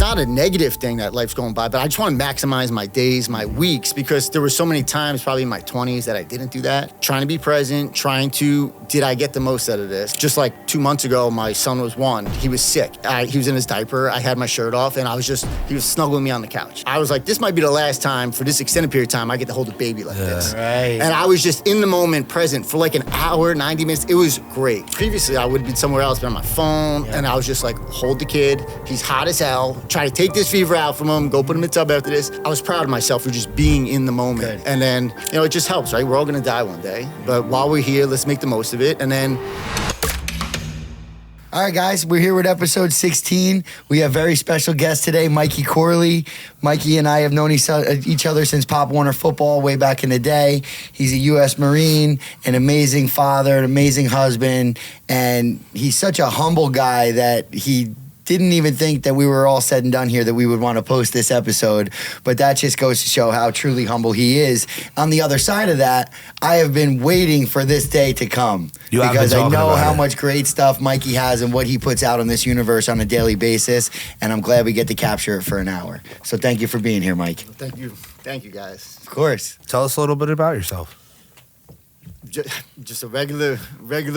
not a negative thing that life's going by, but I just want to maximize my days, my weeks, because there were so many times, probably in my 20s, that I didn't do that. Trying to be present, did I get the most out of this? Just like 2 months ago, my son was 1. He was sick. He was in his diaper. I had my shirt off, and he was snuggling me on the couch. I was like, this might be the last time, for this extended period of time, I get to hold a baby like this. Right. And I was just in the moment, present for like an hour, 90 minutes. It was great. Previously, I would have been somewhere else, been on my phone, and I was just like, hold the kid. He's hot as hell. Try to take this fever out from him, go put him in the tub after this. I was proud of myself for just being in the moment. Good. And then, it just helps, right? We're all gonna die one day. But while we're here, let's make the most of it. And then... All right, guys, we're here with episode 16. We have very special guest today, Mikey Corley. Mikey and I have known each other since Pop Warner football way back in the day. He's a U.S. Marine, an amazing father, an amazing husband, and he's such a humble guy that he didn't even think that we were all said and done here that we would want to post this episode, but that just goes to show how truly humble he is. On the other side of that, I have been waiting for this day to come because I know how much great stuff Mikey has and what he puts out in this universe on a daily basis, and I'm glad we get to capture it for an hour. So thank you for being here, Mike. Thank you guys. Of course. Tell us a little bit about yourself. Just a regular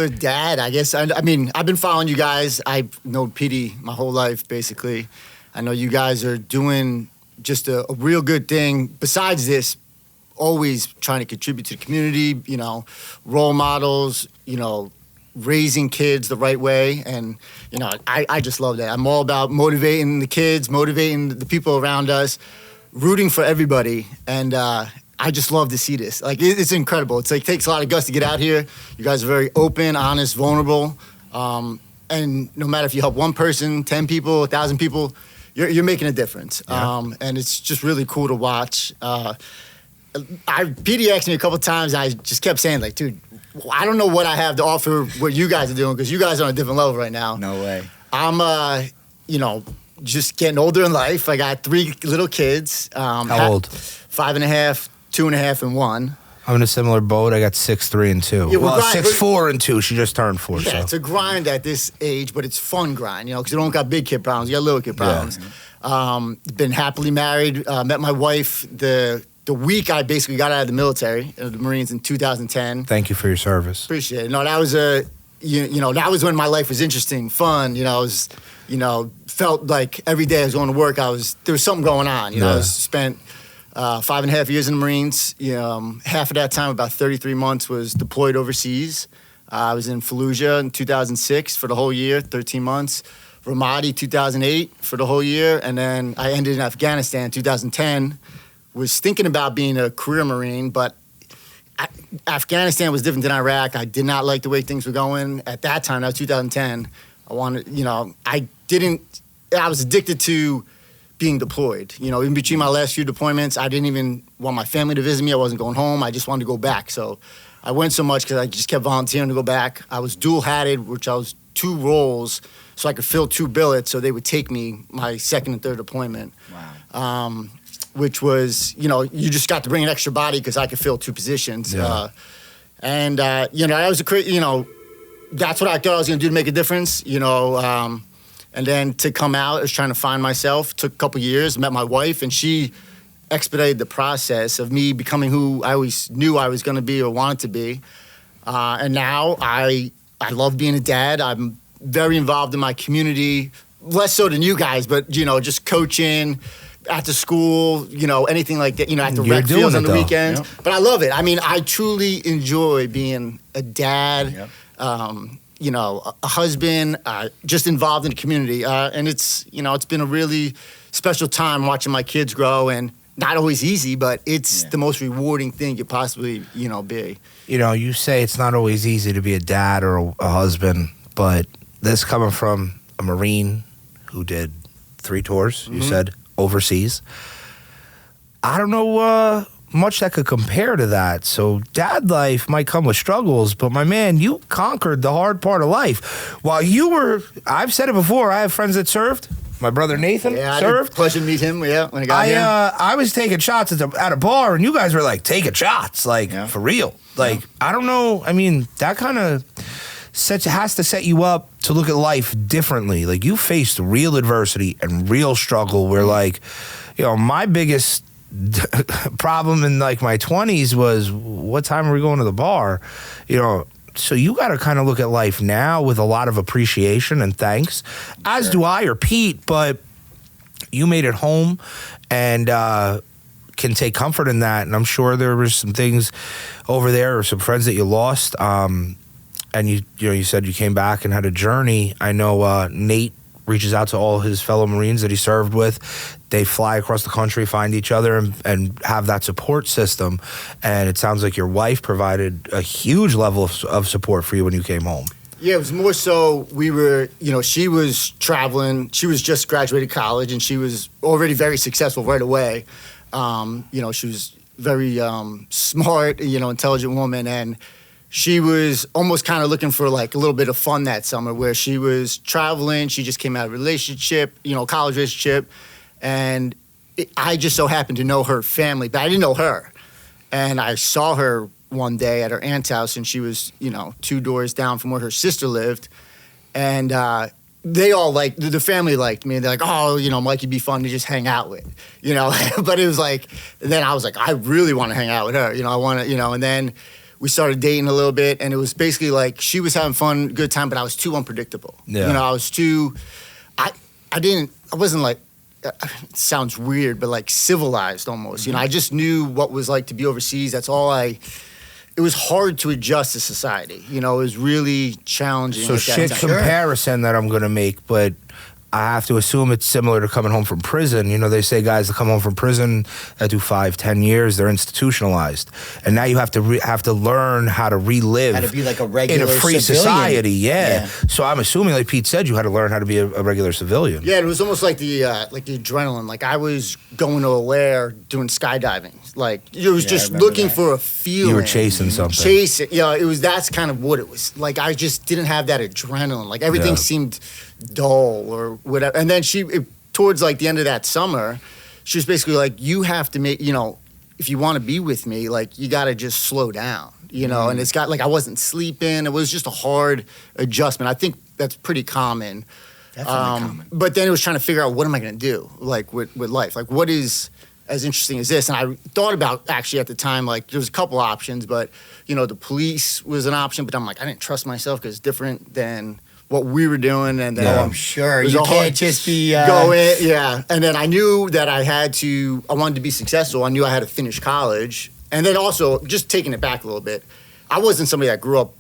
dad, I guess. I mean, I've been following you guys. I've known Petey my whole life, basically. I know you guys are doing just a real good thing. Besides this, always trying to contribute to the community, role models, raising kids the right way. And, I just love that. I'm all about motivating the kids, motivating the people around us, rooting for everybody. And, I just love to see this. Like, it's incredible. It's like, it takes a lot of guts to get out here. You guys are very open, honest, vulnerable. And no matter if you help one person, 10 people, 1,000 people, you're making a difference. Yeah. And it's just really cool to watch. Petey asked me a couple times, and I just kept saying, like, dude, I don't know what I have to offer what you guys are doing, because you guys are on a different level right now. No way. I'm, just getting older in life. I got 3 little kids. How old? 5.5, 2.5, and 1. I'm in a similar boat. I got 6, 3, and 2. Yeah, well, 6, 4, and 2. She just turned 4. Yeah, so. It's a grind at this age, but it's fun grind, because you don't got big kid problems. You got little kid problems. Yeah. Been happily married. Met my wife the week I basically got out of the military, the Marines, in 2010. Thank you for your service. Appreciate it. No, that was that was when my life was interesting, fun. Felt like every day I was going to work, there was something going on. I spent 5.5 years in the Marines. Half of that time, about 33 months, was deployed overseas. I was in Fallujah in 2006 for the whole year, 13 months. Ramadi 2008 for the whole year. And then I ended in Afghanistan 2010. Was thinking about being a career Marine, but Afghanistan was different than Iraq. I did not like the way things were going. At that time, that was 2010. I was addicted to being deployed. In between my last few deployments, I didn't even want my family to visit me. I wasn't going home. I just wanted to go back. So I went so much because I just kept volunteering to go back. I was dual-hatted, which I was 2 roles, so I could fill 2 billets, so they would take me my second and third deployment. Wow. Which was, you just got to bring an extra body because I could fill 2 positions. Yeah. That was that's what I thought I was going to do to make a difference, and then to come out, I was trying to find myself. Took a couple years, met my wife, and she expedited the process of me becoming who I always knew I was going to be or wanted to be. And now I love being a dad. I'm very involved in my community, less so than you guys, but, just coaching at the school, anything like that, at the rec fields on the weekends. Yep. But I love it. I mean, I truly enjoy being a dad. Yep. A husband, just involved in the community. And it's been a really special time watching my kids grow, and not always easy, but it's the most rewarding thing you could possibly, be. You say it's not always easy to be a dad or a husband, but this coming from a Marine who did 3 tours, you said, overseas. I don't know much that could compare to that. So dad life might come with struggles, but my man, you conquered the hard part of life. While you were, I've said it before, I have friends that served. My brother Nathan served. Pleasure to meet him, when I got here. I was taking shots at a bar, and you guys were like, taking shots, for real. I don't know. I mean, that kind of has to set you up to look at life differently. Like, you faced real adversity and real struggle where, like, you know, my biggest problem in, like, my 20s was, what time are we going to the bar? You know, so you got to kind of look at life now with a lot of appreciation and thanks, as do I or Pete, but you made it home and can take comfort in that. And I'm sure there were some things over there or some friends that you lost. And you said you came back and had a journey. I know Nate reaches out to all his fellow Marines that he served with. They fly across the country, find each other, and have that support system. And it sounds like your wife provided a huge level of support for you when you came home. Yeah, it was more so we were, you know, she was traveling. She was just graduated college, and she was already very successful right away. You know, she was very smart, you know, intelligent woman, and she was almost kind of looking for like a little bit of fun that summer where she was traveling. She just came out of a relationship, you know, college relationship. And I just so happened to know her family, but I didn't know her. And I saw her one day at her aunt's house, and she was, you know, 2 doors down from where her sister lived. And they all liked, the family liked me. They're like, oh, you know, Mikey'd be fun to just hang out with, you know. But it was like, then I was like, I really want to hang out with her. You know, I want to, you know, and then we started dating a little bit, and it was basically like she was having fun, good time, but I was too unpredictable. Yeah. You know, I was too, I wasn't like, it sounds weird, but like civilized almost. Mm-hmm. You know, I just knew what it was like to be overseas. That's all it was hard to adjust to society. You know, it was really challenging. So shit comparison that I'm going to make, but I have to assume it's similar to coming home from prison. You know, they say guys that come home from prison that do 5-10 years, they're institutionalized, and now you have to learn how to relive, how to be like a regular in a free civilian. Society. Yeah. So I'm assuming, like Pete said, you had to learn how to be a regular civilian. Yeah, it was almost like the adrenaline. Like I was going to a lair doing skydiving. Like it was just looking for a feeling. You were chasing something. Chasing. Yeah, it was. That's kind of what it was. Like I just didn't have that adrenaline. Like everything seemed dull or whatever. And then towards like the end of that summer, she was basically like, you have to make, you know, if you want to be with me, like you got to just slow down, you know. And it's got like I wasn't sleeping. It was just a hard adjustment. I think that's pretty common. Definitely common. But then it was trying to figure out, what am I going to do, like with life? Like what is as interesting as this? And I thought about, actually at the time, like there was a couple options, but you know, the police was an option, but I'm like, I didn't trust myself because it's different than what we were doing. And then I'm sure you can't just be go in. Yeah. And then I knew that I wanted to be successful. I knew I had to finish college. And then also, just taking it back a little bit, I wasn't somebody that grew up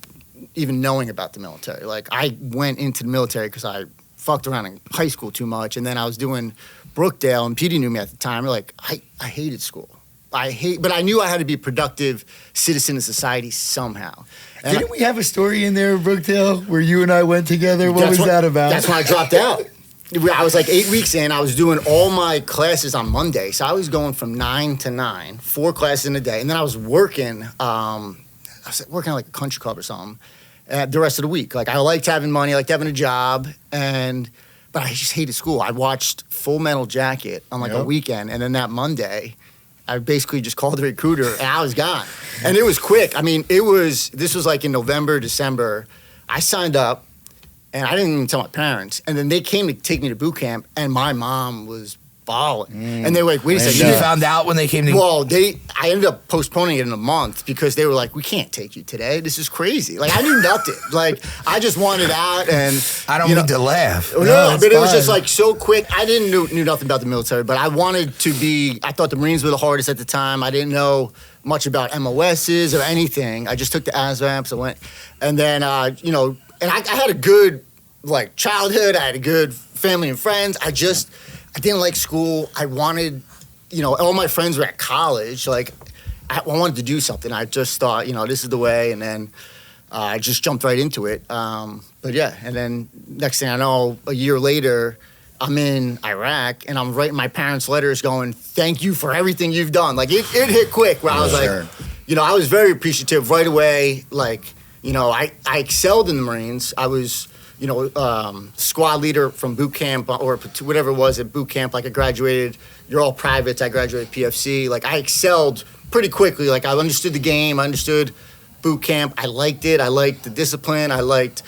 even knowing about the military. Like I went into the military because I fucked around in high school too much, and then I was doing Brookdale, and Petey knew me at the time. Like I hated school. But I knew I had to be a productive citizen in society somehow. And Didn't we have a story in there, Brookdale, where you and I went together? What was that about? That's when I dropped out. I was like 8 weeks in. I was doing all my classes on Monday, so I was going from 9 to 9, 4 classes in a day, and then I was working. I was working at like a country club or something. The rest of the week, like I liked having money, I liked having a job, but I just hated school. I watched Full Metal Jacket on like a weekend, and then that Monday, I basically just called the recruiter, and I was gone. And it was quick. I mean, this was like in November, December. I signed up, and I didn't even tell my parents. And then they came to take me to boot camp, and my mom was bawling. And they were like, wait a second. You found out when they came to... Well, I ended up postponing it in a month because they were like, we can't take you today. This is crazy. Like, I knew nothing. Like, I just wanted out, and... I don't mean to laugh. No, but it was just like so quick. I didn't knew nothing about the military, but I wanted to be... I thought the Marines were the hardest at the time. I didn't know much about MOSs or anything. I just took the ASVABs. I went... And then, you know... And I had a good, like, childhood. I had a good family and friends. I didn't like school. I wanted, you know, all my friends were at college. Like, I wanted to do something. I just thought, you know, this is the way. And then I just jumped right into it. But yeah, and then next thing I know, a year later, I'm in Iraq, and I'm writing my parents' letters going, thank you for everything you've done. Like, it hit quick where I was like, you know, I was very appreciative right away. Like, you know, I excelled in the Marines. I was... you know, squad leader from boot camp or whatever it was at boot camp. Like I graduated, you're all privates. I graduated PFC. Like I excelled pretty quickly. Like I understood the game. I understood boot camp. I liked it. I liked the discipline. I liked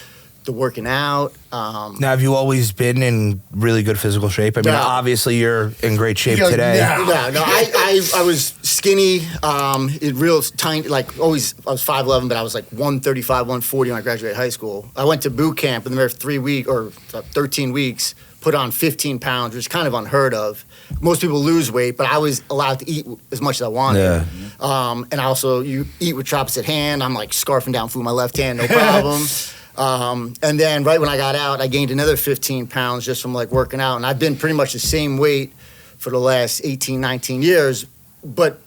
the working out. Now, have you always been in really good physical shape? I mean, No. obviously you're in great shape today. No. I was skinny, real tiny, like always. I was 5'11", but I was like 135, 140 when I graduated high school. I went to boot camp in the 13 weeks, put on 15 pounds, which is kind of unheard of. Most people lose weight, but I was allowed to eat as much as I wanted. Yeah. And also, you eat with your opposite hand. I'm like scarfing down food with my left hand, no problem. And then right when I got out, I gained another 15 pounds just from like working out. And I've been pretty much the same weight for the last 18, 19 years, but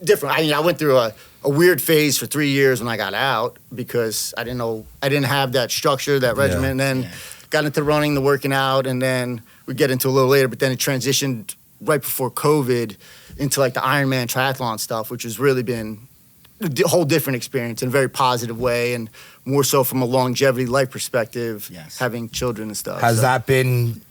different. I went through a weird phase for 3 years when I got out because I didn't have that structure, that regimen. And then got into running, the working out, and then we get into a little later, but then it transitioned right before COVID into like the Ironman triathlon stuff, which has really been a whole different experience in a very positive way, and more so from a longevity life perspective, having children and stuff. Has that been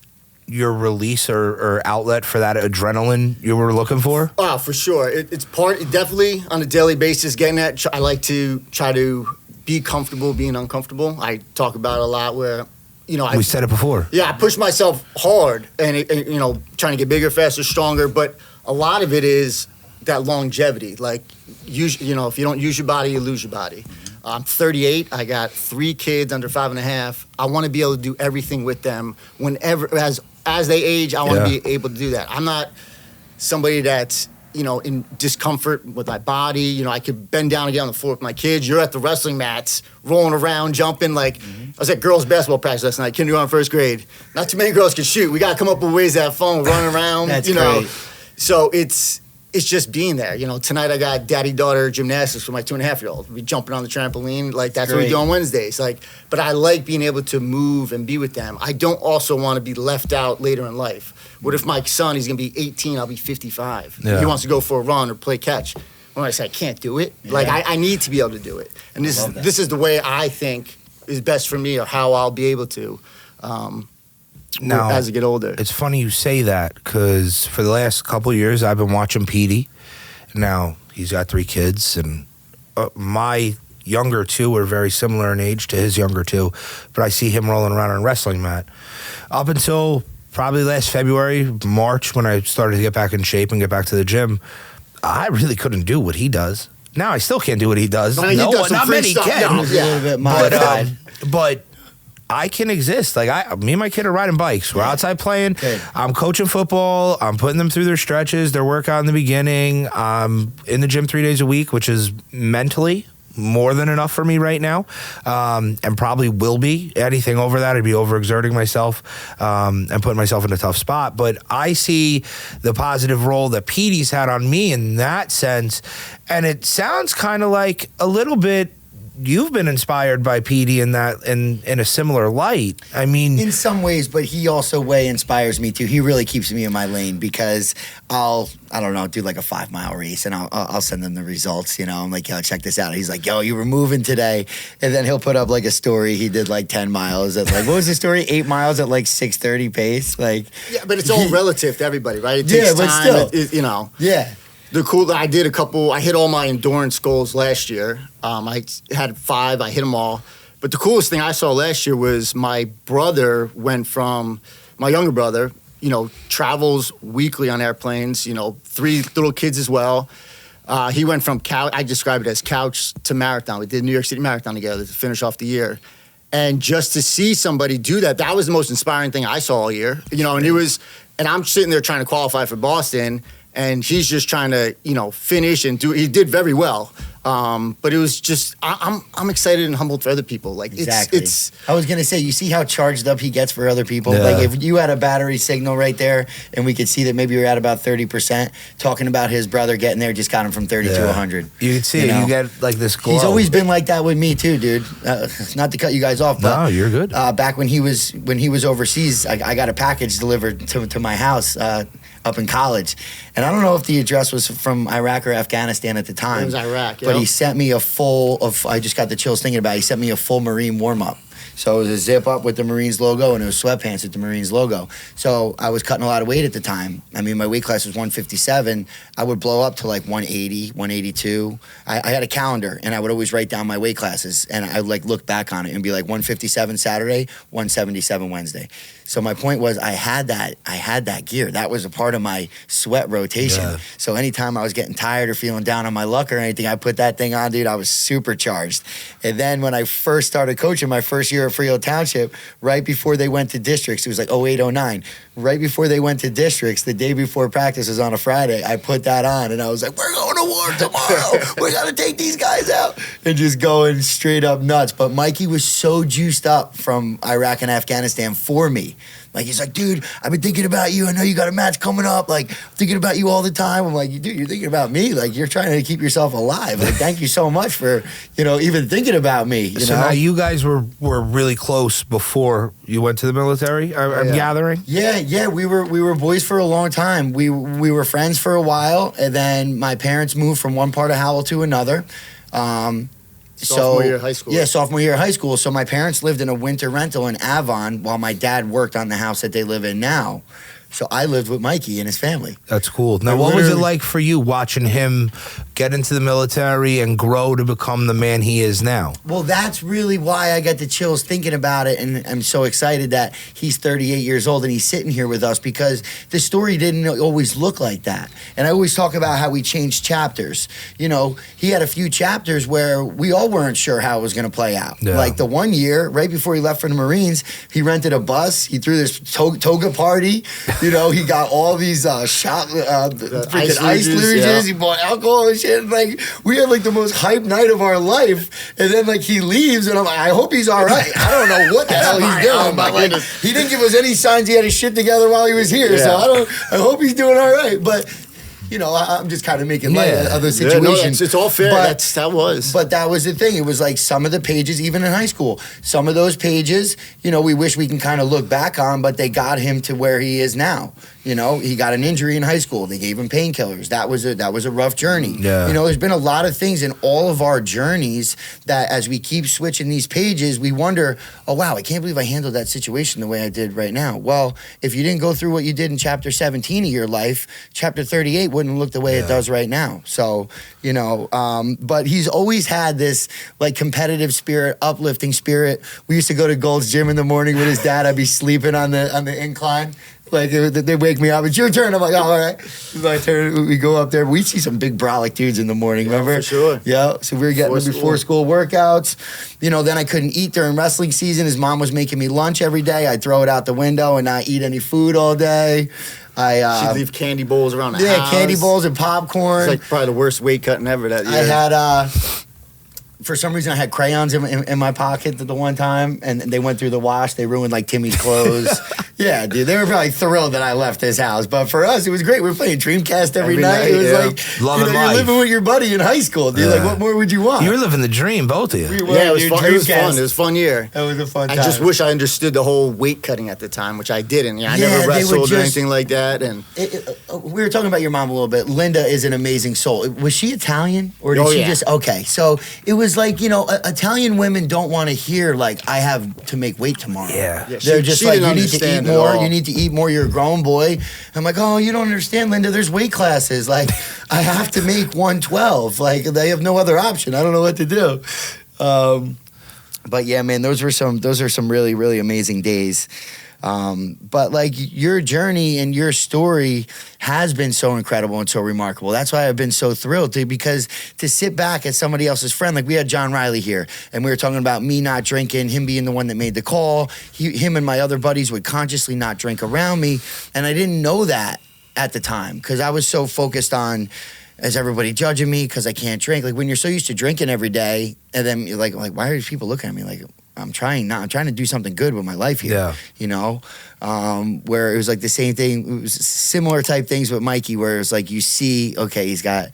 your release or outlet for that adrenaline you were looking for? Oh, for sure. It's definitely on a daily basis getting that. I like to try to be comfortable being uncomfortable. I talk about it a lot where, we said it before. Yeah, I push myself hard and trying to get bigger, faster, stronger. But a lot of it is that longevity. Like, if you don't use your body, you lose your body. I'm 38. I got 3 kids under 5.5. I want to be able to do everything with them whenever, as they age. I want to be able to do that. I'm not somebody that's in discomfort with my body. I could bend down and get on the floor with my kids. You're at the wrestling mats, rolling around, jumping. Like, I was at girls' basketball practice last night, kindergarten, first grade. Not too many girls can shoot. We got to come up with ways to have fun, running around. That's great. So it's just being there. Tonight I got daddy-daughter gymnastics for my 2.5-year-old. We jumping on the trampoline. Like, that's what we do on Wednesdays. Like, but I like being able to move and be with them. I don't also want to be left out later in life. What if my son, he's going to be 18, I'll be 55. Yeah. He wants to go for a run or play catch. When I say I can't do it, like I need to be able to do it. And this is the way I think is best for me, or how I'll be able to now, as I get older. It's funny you say that, because for the last couple of years I've been watching Petey. Now, he's got 3 kids, and my younger 2 are very similar in age to his younger 2, but I see him rolling around on a wrestling mat. Up until probably last February, March, when I started to get back in shape and get back to the gym, I really couldn't do what he does. Now I still can't do what he does. He does not many can. A little bit modified. But I can exist. Like, me and my kid are riding bikes. We're outside playing. Good. I'm coaching football. I'm putting them through their stretches, their workout in the beginning. I'm in the gym 3 days a week, which is mentally more than enough for me right now, and probably will be. Anything over that, I'd be overexerting myself and putting myself in a tough spot. But I see the positive role that Petey's had on me in that sense, and it sounds kind of like a little bit you've been inspired by Petey in that, in a similar light. I mean, in some ways, but he also way inspires me too. He really keeps me in my lane, because I don't know, do like a 5-mile race, and I'll send him the results. I'm like, yo, check this out. He's like, yo, you were moving today, and then he'll put up like a story. He did like 10 miles at like, what was the story? 8 miles at like 6:30 pace. Like, yeah, but it's all relative to everybody, right? It takes time. Still, yeah. The cool that I hit all my endurance goals last year. I had 5, I hit them all. But the coolest thing I saw last year was my brother went from, my younger brother, travels weekly on airplanes, 3 little kids as well. He went from I describe it as couch to marathon. We did New York City Marathon together to finish off the year. And just to see somebody do that, that was the most inspiring thing I saw all year. And I'm sitting there trying to qualify for Boston, and he's just trying to, finish and do. He did very well, but it was just I'm excited and humbled for other people. Like, exactly. It's I was gonna say, you see how charged up he gets for other people. Yeah. Like, if you had a battery signal right there, and we could see that maybe you're at about 30%. Talking about his brother getting there just got him from 30 to 100. You can see it. You get like this glow. He's always been like that with me too, dude. Not to cut you guys off, but no, you're good. Back when he was overseas, I got a package delivered to my house up in college, and I don't know if the address was from Iraq or Afghanistan at the time. It was Iraq, but he sent me a full of. I just got the chills thinking about it. He sent me a full Marine warm up. So it was a zip up with the Marines logo, and it was sweatpants with the Marines logo. So I was cutting a lot of weight at the time. I mean, my weight class was 157. I would blow up to like 180, 182. I had a calendar, and I would always write down my weight classes, and I would like look back on it and be like 157 Saturday, 177 Wednesday. So my point was, I had that gear. That was a part of my sweat rotation. Yeah. So anytime I was getting tired or feeling down on my luck or anything, I put that thing on, dude. I was supercharged. And then when I first started coaching my first year at Freehold Township, right before they went to districts, it was like 08, 09. Right before they went to districts, the day before practice was on a Friday, I put that on and I was like, we're going to war tomorrow. We got to take these guys out. And just going straight up nuts. But Mikey was so juiced up from Iraq and Afghanistan for me. Like, he's like, dude, I've been thinking about you. I know you got a match coming up. Like, thinking about you all the time. I'm like, dude, you're thinking about me. Like, you're trying to keep yourself alive. Like, thank you so much for, even thinking about me. You know? Now you guys were really close before you went to the military, I'm gathering? Yeah, we were boys for a long time. We were friends for a while, and then my parents moved from one part of Howell to another. Sophomore year of high school. Yeah, sophomore year of high school. So my parents lived in a winter rental in Avon while my dad worked on the house that they live in now. So I lived with Mikey and his family. That's cool. Now, what was it like for you watching him get into the military and grow to become the man he is now? Well, that's really why I got the chills thinking about it, and I'm so excited that he's 38 years old and he's sitting here with us, because the story didn't always look like that. And I always talk about how we changed chapters. He had a few chapters where we all weren't sure how it was going to play out. Yeah. Like the one year, right before he left for the Marines, he rented a bus, he threw this toga party. He got all these freaking ice luges. Yeah. He bought alcohol and shit. Like, we had like the most hype night of our life. And then like he leaves, and I'm like, I hope he's all right. I don't know what the hell he's doing. Oh, my but like, goodness. he didn't give us any signs he had his shit together while he was here. Yeah. So I hope he's doing all right. But I'm just kind of making light of the situation. Yeah, no, it's all fair. That was. But that was the thing. It was like some of the pages, even in high school, some of those pages, we wish we can kind of look back on, but they got him to where he is now. He got an injury in high school. They gave him painkillers. That was a rough journey. Yeah. There's been a lot of things in all of our journeys that as we keep switching these pages, we wonder, oh, wow, I can't believe I handled that situation the way I did right now. Well, if you didn't go through what you did in chapter 17 of your life, chapter 38 wouldn't look the way it does right now. So, but he's always had this like competitive spirit, uplifting spirit. We used to go to Gold's Gym in the morning with his dad. I'd be sleeping on the incline. Like, they wake me up. It's your turn. I'm like, oh, all right. It's my turn. We go up there. We see some big brolic dudes in the morning, remember? For sure. Yeah. So we were getting before school workouts. Then I couldn't eat during wrestling season. His mom was making me lunch every day. I'd throw it out the window and not eat any food all day. She'd leave candy bowls around the house. Yeah, candy bowls and popcorn. It's like probably the worst weight cutting ever that year. I had... for some reason, I had crayons in my pocket the one time, and they went through the wash. They ruined, like, Timmy's clothes. Yeah, dude, they were probably thrilled that I left his house. But for us, it was great. We were playing Dreamcast every night. It was like, Loving you're life. living with your buddy in high school, dude. Like, what more would you want? You were living the dream, both of you. We were, Yeah, it was fun. It was Dreamcast. fun. It was a fun year. That was a fun time. I just wish I understood the whole weight cutting at the time, which I didn't. I never wrestled or anything like that. And we were talking about your mom a little bit. Linda is an amazing soul. Was she Italian, or did she just? Okay, so it was like Italian women don't want to hear like I have to make weight tomorrow. Yeah. They're just like, you need to eat more. all. You need to eat more. You're a grown boy. I'm like, oh, you don't understand, Linda. There's weight classes. Like, I have to make 112. Like, they have no other option. I don't know what to do. But yeah, man, those are some really, really amazing days. But like your journey and your story has been so incredible and so remarkable. That's why I've been so thrilled because to sit back as somebody else's friend, like we had John Riley here and we were talking about me not drinking, him being the one that made the call. Him and my other buddies would consciously not drink around me. And I didn't know that at the time because I was so focused on, is everybody judging me because I can't drink? Like when you're so used to drinking every day and then you're like, why are these people looking at me like, I'm trying to do something good with my life here, where it was like the same thing. It was similar type things with Mikey, where it was like, you see, okay, he's got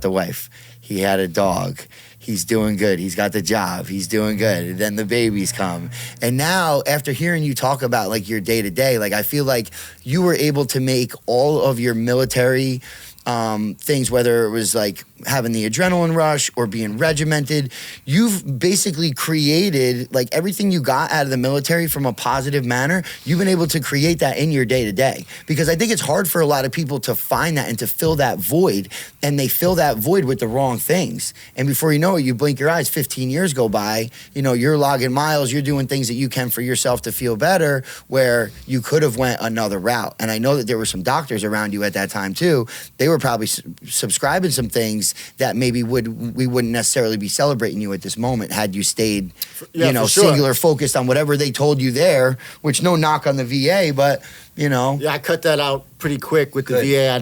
the wife. He had a dog. He's doing good. He's got the job. He's doing good. And then the babies come. And now after hearing you talk about like your day to day, like I feel like you were able to make all of your military things, whether it was like having the adrenaline rush or being regimented. You've basically created like everything you got out of the military from a positive manner. You've been able to create that in your day to day, because I think it's hard for a lot of people to find that and to fill that void, and they fill that void with the wrong things. And before you know it, you blink your eyes, 15 years go by, you know, you're logging miles, you're doing things that you can for yourself to feel better, where you could have went another route. And I know that there were some doctors around you at that time too. They were probably subscribing some things that maybe we wouldn't necessarily be celebrating you at this moment had you stayed, singular focused on whatever they told you there, which no knock on the VA, but, you know. Yeah, I cut that out pretty quick with the VA. I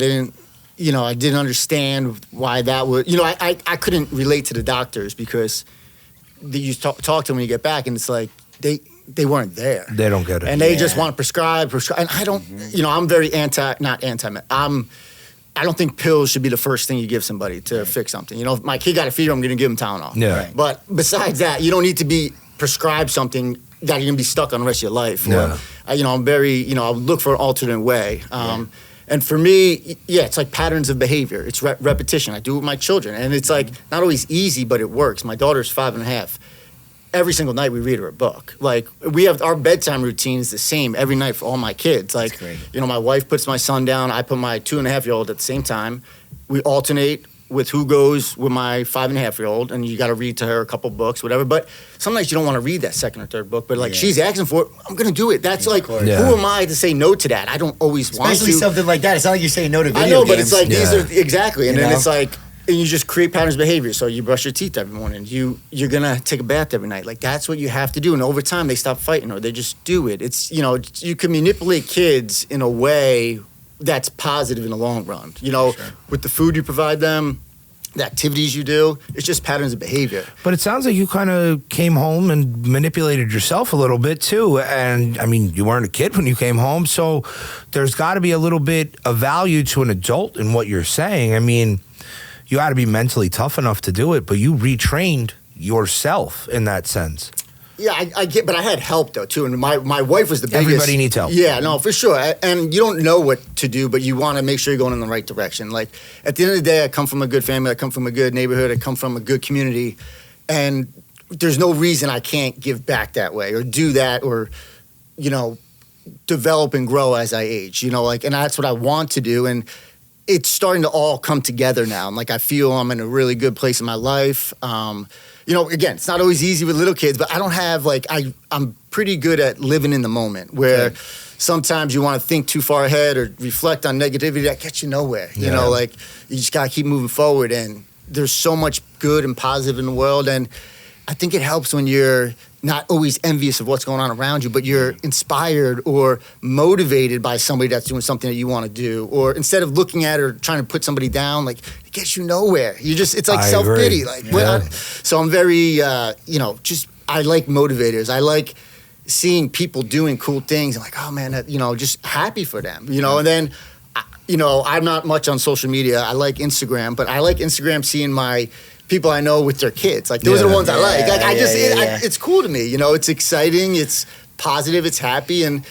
didn't understand why that would, I couldn't relate to the doctors because you talk to them when you get back and it's like they weren't there. They don't get it. And they just want to prescribe. And I don't, I'm very I don't think pills should be the first thing you give somebody to fix something. You know, if my kid got a fever, I'm going to give him Tylenol. Yeah. Right. But besides that, you don't need to be prescribed something that you're going to be stuck on the rest of your life. Yeah. I'm very, I look for an alternate way. And for me, it's like patterns of behavior. It's repetition. I do it with my children. And it's like not always easy, but it works. My daughter's 5.5. Every single night we read her a book. Like we have our bedtime routine is the same every night for all my kids. Like, my wife puts my son down. I put my 2.5-year-old at the same time. We alternate with who goes with my 5.5-year-old, and you got to read to her a couple books, whatever. But sometimes you don't want to read that second or third book. But she's asking for it, I'm going to do it. That's who am I to say no to that? I don't always want to. Especially something like that. It's not like you're saying no to video games. I know, but it's like these are exactly. And then it's like. And you just create patterns of behavior. So you brush your teeth every morning. You're gonna take a bath every night. Like that's what you have to do. And over time, they stop fighting or they just do it. It's you can manipulate kids in a way that's positive in the long run. With the food you provide them, the activities you do. It's just patterns of behavior. But it sounds like you kind of came home and manipulated yourself a little bit too. And I mean, you weren't a kid when you came home, so there's got to be a little bit of value to an adult in what you're saying. I mean. You got to be mentally tough enough to do it, but you retrained yourself in that sense. Yeah, I get, but I had help though too, and my wife was the biggest. Everybody needs help. Yeah, no, for sure. And you don't know what to do, but you want to make sure you're going in the right direction. Like at the end of the day, I come from a good family, I come from a good neighborhood, I come from a good community, and there's no reason I can't give back that way or do that or, develop and grow as I age. And that's what I want to do, and. It's starting to all come together now. And I feel I'm in a really good place in my life. Again, it's not always easy with little kids, but I don't have I'm pretty good at living in the moment where sometimes you want to think too far ahead or reflect on negativity that gets you nowhere. You just got to keep moving forward. And there's so much good and positive in the world. And I think it helps when you're not always envious of what's going on around you, but you're inspired or motivated by somebody that's doing something that you want to do. Or instead of looking at or trying to put somebody down, it gets you nowhere. It's like self-pity. So I'm very, I like motivators. I like seeing people doing cool things. I'm like, oh man, just happy for them, and then, I'm not much on social media. I like Instagram, but I like Instagram seeing my people I know with their kids. Those are the ones I like. It's cool to me. It's exciting. It's positive. It's happy. And,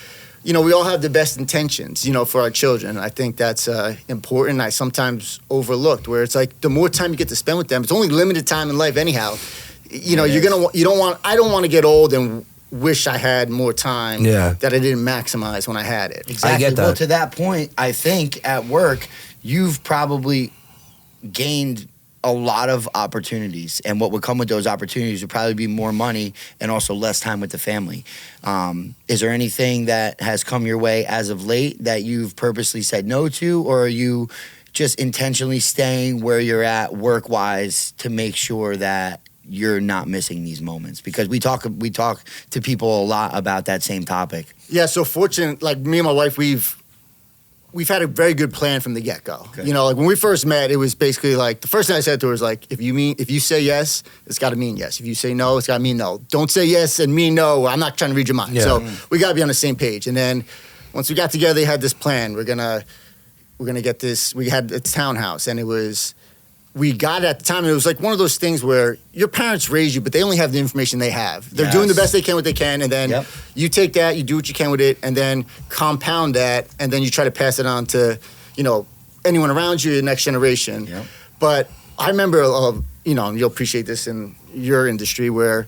we all have the best intentions, for our children. I think that's important. I sometimes overlooked where it's the more time you get to spend with them, it's only limited time in life anyhow. I don't want to get old and wish I had more time that I didn't maximize when I had it. Exactly. I get that. Well, to that point, I think at work, you've probably gained a lot of opportunities, and what would come with those opportunities would probably be more money and also less time with the family. Is there anything that has come your way as of late that you've purposely said no to, or are you just intentionally staying where you're at work-wise to make sure that you're not missing these moments? Because we talk to people a lot about that same topic. Yeah, so fortunate, me and my wife, we've had a very good plan from the get-go. Okay. When we first met, it was basically the first thing I said to her was if you say yes, it's got to mean yes. If you say no, it's got to mean no. Don't say yes and mean no. I'm not trying to read your mind. Yeah. So we got to be on the same page. And then once we got together, they had this plan. We're gonna get this. We had a townhouse, and we got it at the time, and it was one of those things where your parents raise you, but they only have the information they have. They're doing the best they can what they can, and then you take that, you do what you can with it, and then compound that, and then you try to pass it on to, anyone around you, the next generation. Yep. But I remember, you know, and you'll appreciate this in your industry, where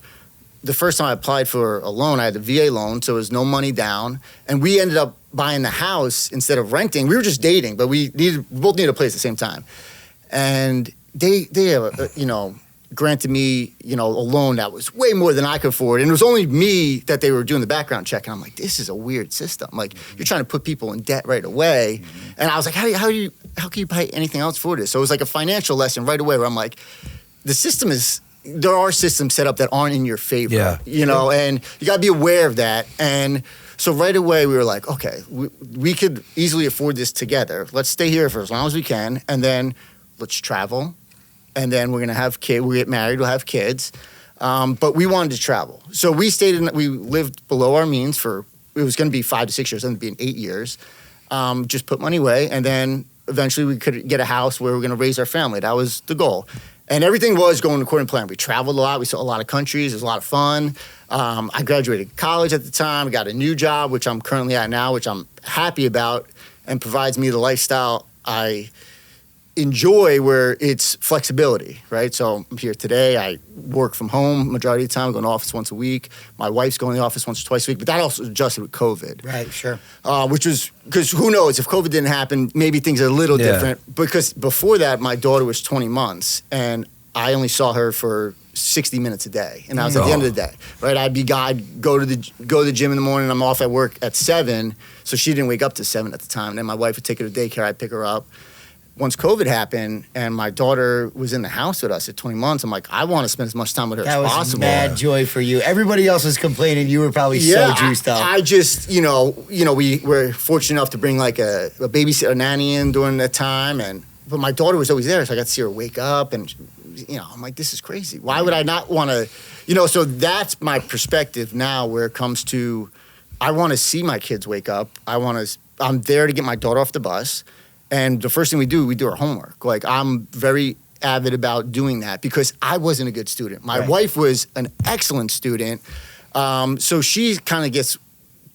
the first time I applied for a loan, I had the VA loan, so it was no money down. And we ended up buying the house instead of renting. We were just dating, but we both needed a place at the same time. And they you know, granted me, you know, a loan that was way more than I could afford. And it was only me that they were doing the background check. And I'm like, this is a weird system. Like, you're trying to put people in debt right away. And I was like, how can you pay anything else for this? So it was like a financial lesson right away where I'm like, the system is, there are systems set up that aren't in your favor, you know, and you got to be aware of that. And so right away we were like, okay, we could easily afford this together. Let's stay here for as long as we can. And then let's travel. And then we're going to have kids. We'll get married. We'll have kids. But we wanted to travel. So we we lived below our means for, it was going to be 5 to 6 years, ended up being 8 years. Just put money away. And then eventually we could get a house where we're going to raise our family. That was the goal. And everything was going according to plan. We traveled a lot. We saw a lot of countries. It was a lot of fun. I graduated college at the time. I got a new job, which I'm currently at now, which I'm happy about and provides me the lifestyle I enjoy, where it's flexibility, right? So I'm here today. I work from home majority of the time. I go to the office once a week. My wife's going to the office once or twice a week, but that also adjusted with COVID. Right, sure. Which was, because who knows, if COVID didn't happen, maybe things are a little different. Because before that, my daughter was 20 months, and I only saw her for 60 minutes a day, and that was at the end of the day, right? I'd go to the gym in the morning. I'm off at work at 7, so she didn't wake up to 7 at the time. And then my wife would take her to daycare. I'd pick her up. Once COVID happened and my daughter was in the house with us at 20 months, I'm like, I want to spend as much time with her as possible. That was mad joy for you. Everybody else was complaining. You were probably so juiced up. I just, you know, we were fortunate enough to bring like a babysitter, a nanny in during that time. But my daughter was always there, so I got to see her wake up. And, you know, I'm like, this is crazy. Why would I not want to, you know, so that's my perspective now where it comes to, I want to see my kids wake up. I'm there to get my daughter off the bus. And the first thing we do our homework. Like, I'm very avid about doing that because I wasn't a good student. My wife was an excellent student. So she kind of gets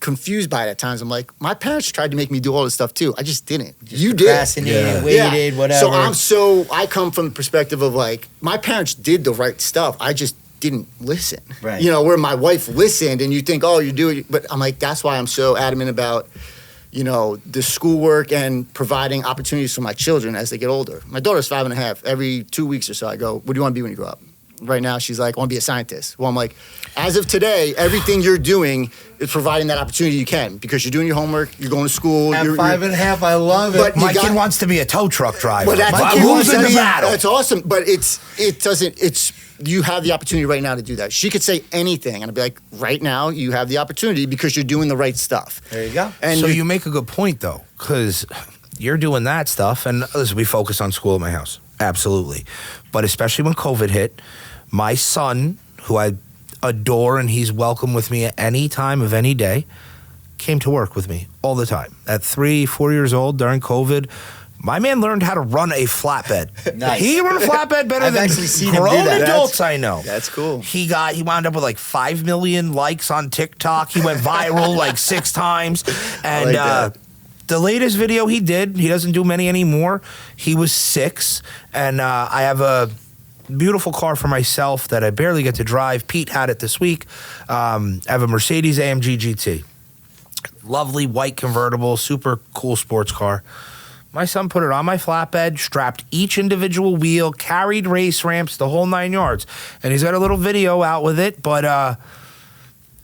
confused by it at times. I'm like, my parents tried to make me do all this stuff too. I just didn't. You did. Procrastinated, waited, whatever. So I come from the perspective of like, my parents did the right stuff. I just didn't listen. Right. You know, where my wife listened and you think, oh, you're doing it. But I'm like, that's why I'm so adamant about, you know, the schoolwork and providing opportunities for my children as they get older. My daughter's 5.5. Every 2 weeks or so I go, what do you want to be when you grow up? Right now she's like, I want to be a scientist. Well, I'm like, as of today, everything you're doing is providing that opportunity you can because you're doing your homework, you're going to school. At 5.5, I love it. But my kid wants to be a tow truck driver. But that's losing the battle. That's awesome. But you have the opportunity right now to do that. She could say anything, and I'd be like, right now, you have the opportunity because you're doing the right stuff. There you go. And so you make a good point, though, because you're doing that stuff, and listen, we focus on school at my house, absolutely. But especially when COVID hit, my son, who I adore, and he's welcome with me at any time of any day, came to work with me all the time. At 3-4 years old during COVID, my man learned how to run a flatbed. Nice. He can run a flatbed better than grown adults I know. That's cool. He wound up with like 5 million likes on TikTok. He went viral like 6 times. And the latest video he did, he doesn't do many anymore. He was 6. And I have a beautiful car for myself that I barely get to drive. Pete had it this week. I have a Mercedes AMG GT. Lovely white convertible, super cool sports car. My son put it on my flatbed, strapped each individual wheel, carried race ramps, the whole 9 yards. And he's got a little video out with it, but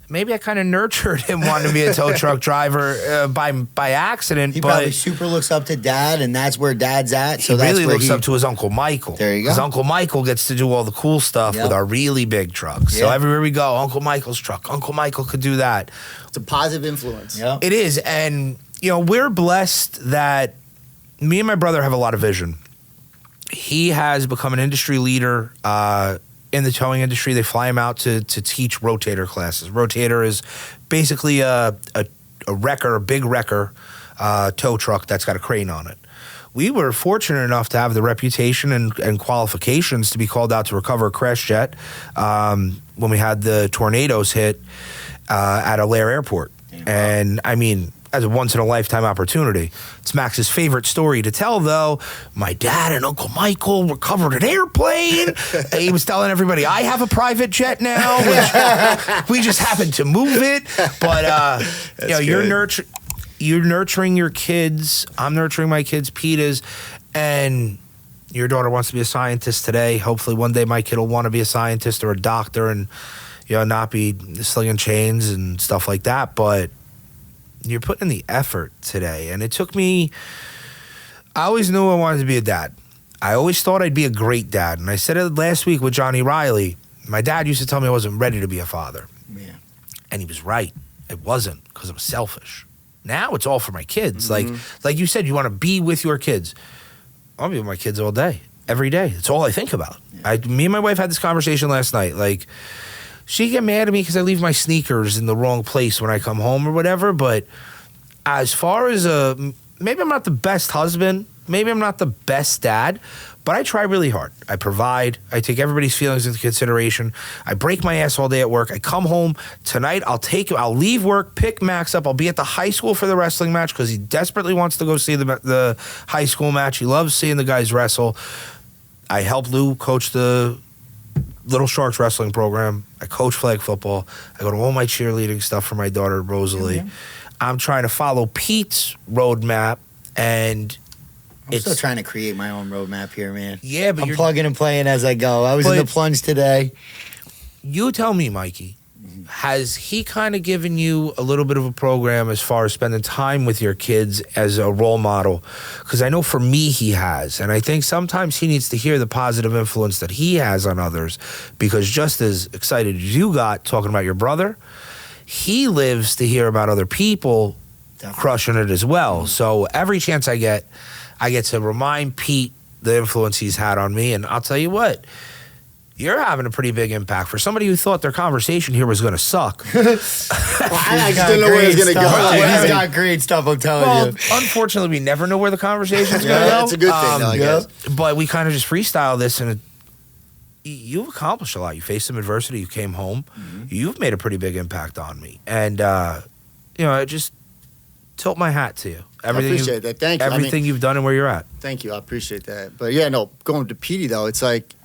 maybe I kind of nurtured him wanting to be a tow truck driver by accident. He probably super looks up to Dad, and that's where Dad's at. So he that's really where looks up to his Uncle Michael. There you go. Because Uncle Michael gets to do all the cool stuff with our really big trucks. So everywhere we go, Uncle Michael's truck. Uncle Michael could do that. It's a positive influence. Yep. It is. And, you know, we're blessed that me and my brother have a lot of vision. He has become an industry leader in the towing industry. They fly him out to teach rotator classes. Rotator is basically a wrecker, a big wrecker tow truck that's got a crane on it. We were fortunate enough to have the reputation and qualifications to be called out to recover a crash jet when we had the tornadoes hit at Alaire Airport. And I mean, as a once-in-a-lifetime opportunity. It's Max's favorite story to tell, though. My dad and Uncle Michael recovered an airplane. He was telling everybody, I have a private jet now, which we just happened to move it. But, you're nurturing your kids. I'm nurturing my kids, Peter's, and your daughter wants to be a scientist today. Hopefully one day my kid will want to be a scientist or a doctor and, not be slinging chains and stuff like that. But you're putting in the effort today. And it took me, I always knew I wanted to be a dad. I always thought I'd be a great dad. And I said it last week with Johnny Riley. My dad used to tell me I wasn't ready to be a father. Yeah. And he was right. It wasn't, because I'm selfish. Now it's all for my kids. Like you said, you want to be with your kids. I'll be with my kids all day, every day. It's all I think about. Yeah. Me and my wife had this conversation last night. Like, she get mad at me because I leave my sneakers in the wrong place when I come home or whatever. But as far as maybe I'm not the best husband, maybe I'm not the best dad, but I try really hard. I provide. I take everybody's feelings into consideration. I break my ass all day at work. I come home tonight. I'll leave work, pick Max up. I'll be at the high school for the wrestling match because he desperately wants to go see the high school match. He loves seeing the guys wrestle. I help Lou coach the Little Sharks wrestling program. I coach flag football. I go to all my cheerleading stuff for my daughter, Rosalie. Mm-hmm. I'm trying to follow Pete's roadmap, and I'm still trying to create my own roadmap here, man. Yeah, but I'm plugging and playing as I go. I was in the plunge today. You tell me, Mikey, has he kind of given you a little bit of a program as far as spending time with your kids as a role model? Because I know for me he has, and I think sometimes he needs to hear the positive influence that he has on others, because just as excited as you got talking about your brother, he lives to hear about other people crushing it as well. Mm-hmm. So every chance I get to remind Pete the influence he's had on me, and I'll tell you what, you're having a pretty big impact for somebody who thought their conversation here was going to suck. I just didn't know where it was going to go. He's got great stuff, I'm telling you. Unfortunately, we never know where the conversation's going to go. That's a good thing, though, I guess. But we kind of just freestyle this, and you've accomplished a lot. You faced some adversity. You came home. Mm-hmm. You've made a pretty big impact on me. And, I just tilt my hat to you. I appreciate that. Thank you. Everything you've done and where you're at. Thank you. I appreciate that. But, going to Petey, though, it's like,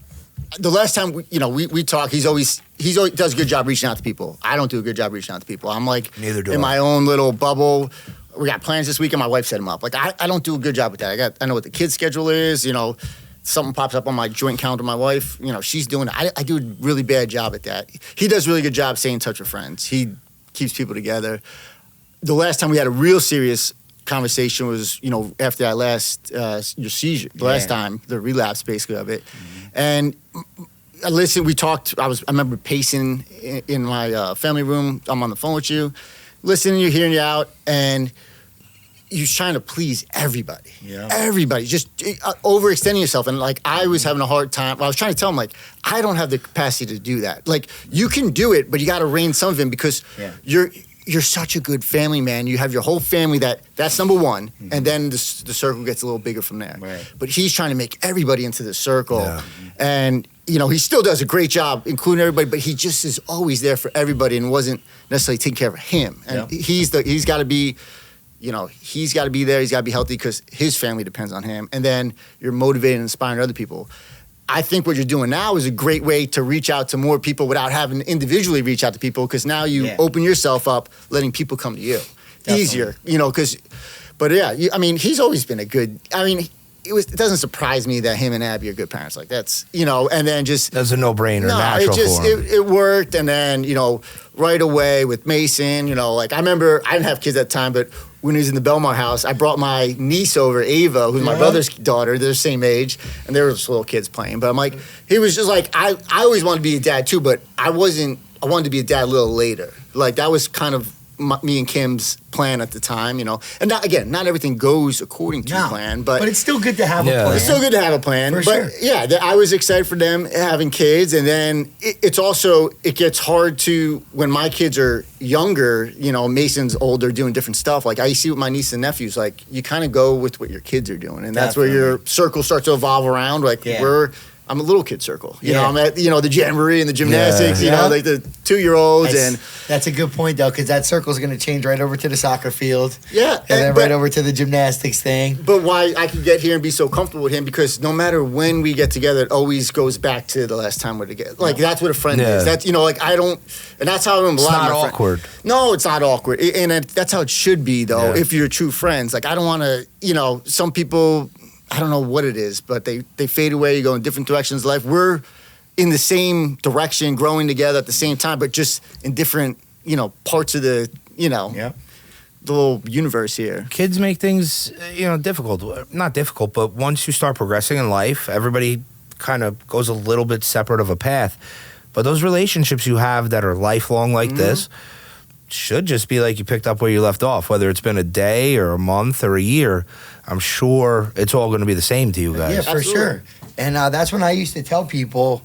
the last time we talk, he always does a good job reaching out to people. I don't do a good job reaching out to people. I'm like in my own little bubble. We got plans this weekend. My wife set them up. Like I don't do a good job with that. I know what the kids' schedule is. Something pops up on my joint calendar. My wife, she's doing it. I do a really bad job at that. He does a really good job staying in touch with friends. He keeps people together. The last time we had a real serious conversation was, after that last your seizure, the last time, the relapse basically of it. Mm-hmm. And listen, we talked. I remember pacing in my family room. I'm on the phone with you, listening, you're hearing you out, and you're trying to please everybody. Yeah. Everybody, just overextending yourself. And I was having a hard time. I was trying to tell him I don't have the capacity to do that. You can do it, but you got to rein some of it in because you're such a good family man. You have your whole family that's number one, mm-hmm. and then the circle gets a little bigger from there. Right. But he's trying to make everybody into the circle, and he still does a great job, including everybody. But he just is always there for everybody, and wasn't necessarily taking care of him. And he's got to be, he's got to be there. He's got to be healthy because his family depends on him. And then you're motivating and inspiring other people. I think what you're doing now is a great way to reach out to more people without having to individually reach out to people, because now you open yourself up, letting people come to you. Definitely. Easier, he's always been a good, it doesn't surprise me that him and Abby are good parents. That's, and then just. That's a no-brainer, natural for him. It worked, and then, right away with Mason, I remember, I didn't have kids at the time, but when he was in the Belmont house, I brought my niece over, Ava, who's my brother's daughter. They're the same age, and they were just little kids playing. But I'm he was just I always wanted to be a dad too, but I wanted to be a dad a little later. That was kind of me and Kim's plan at the time, And not everything goes according to plan, but it's still good to have a plan. It's still good to have a plan. For sure. I was excited for them having kids, and then it gets hard to, when my kids are younger, Mason's older, doing different stuff. I see with my nieces and nephews, you kind of go with what your kids are doing, and that's where your circle starts to evolve around. I'm a little kid circle. You Yeah. know, I'm at, the jamboree and the gymnastics, Yeah. like the 2-year-olds. And That's a good point, though, because that circle's going to change right over to the soccer field. yeah. And then right over to the gymnastics thing. But why I can get here and be so comfortable with him, because no matter when we get together, it always goes back to the last time we're together. Like, that's what a friend is. That's, I don't, and that's how I'm a It's lot not of my friends. awkward. No, it's not awkward. That's how it should be, though, Yeah. if you're true friends. Like, I don't want to, some people, I don't know what it is, but they fade away, you go in different directions in life. We're in the same direction, growing together at the same time, but just in different, parts of the, Yep. the little universe here. Kids make things, difficult. Not difficult, but once you start progressing in life, everybody kind of goes a little bit separate of a path. But those relationships you have that are lifelong like this should just be like you picked up where you left off, whether it's been a day or a month or a year. I'm sure it's all going to be the same to you guys. Yeah, for Absolutely. sure. And that's when I used to tell people,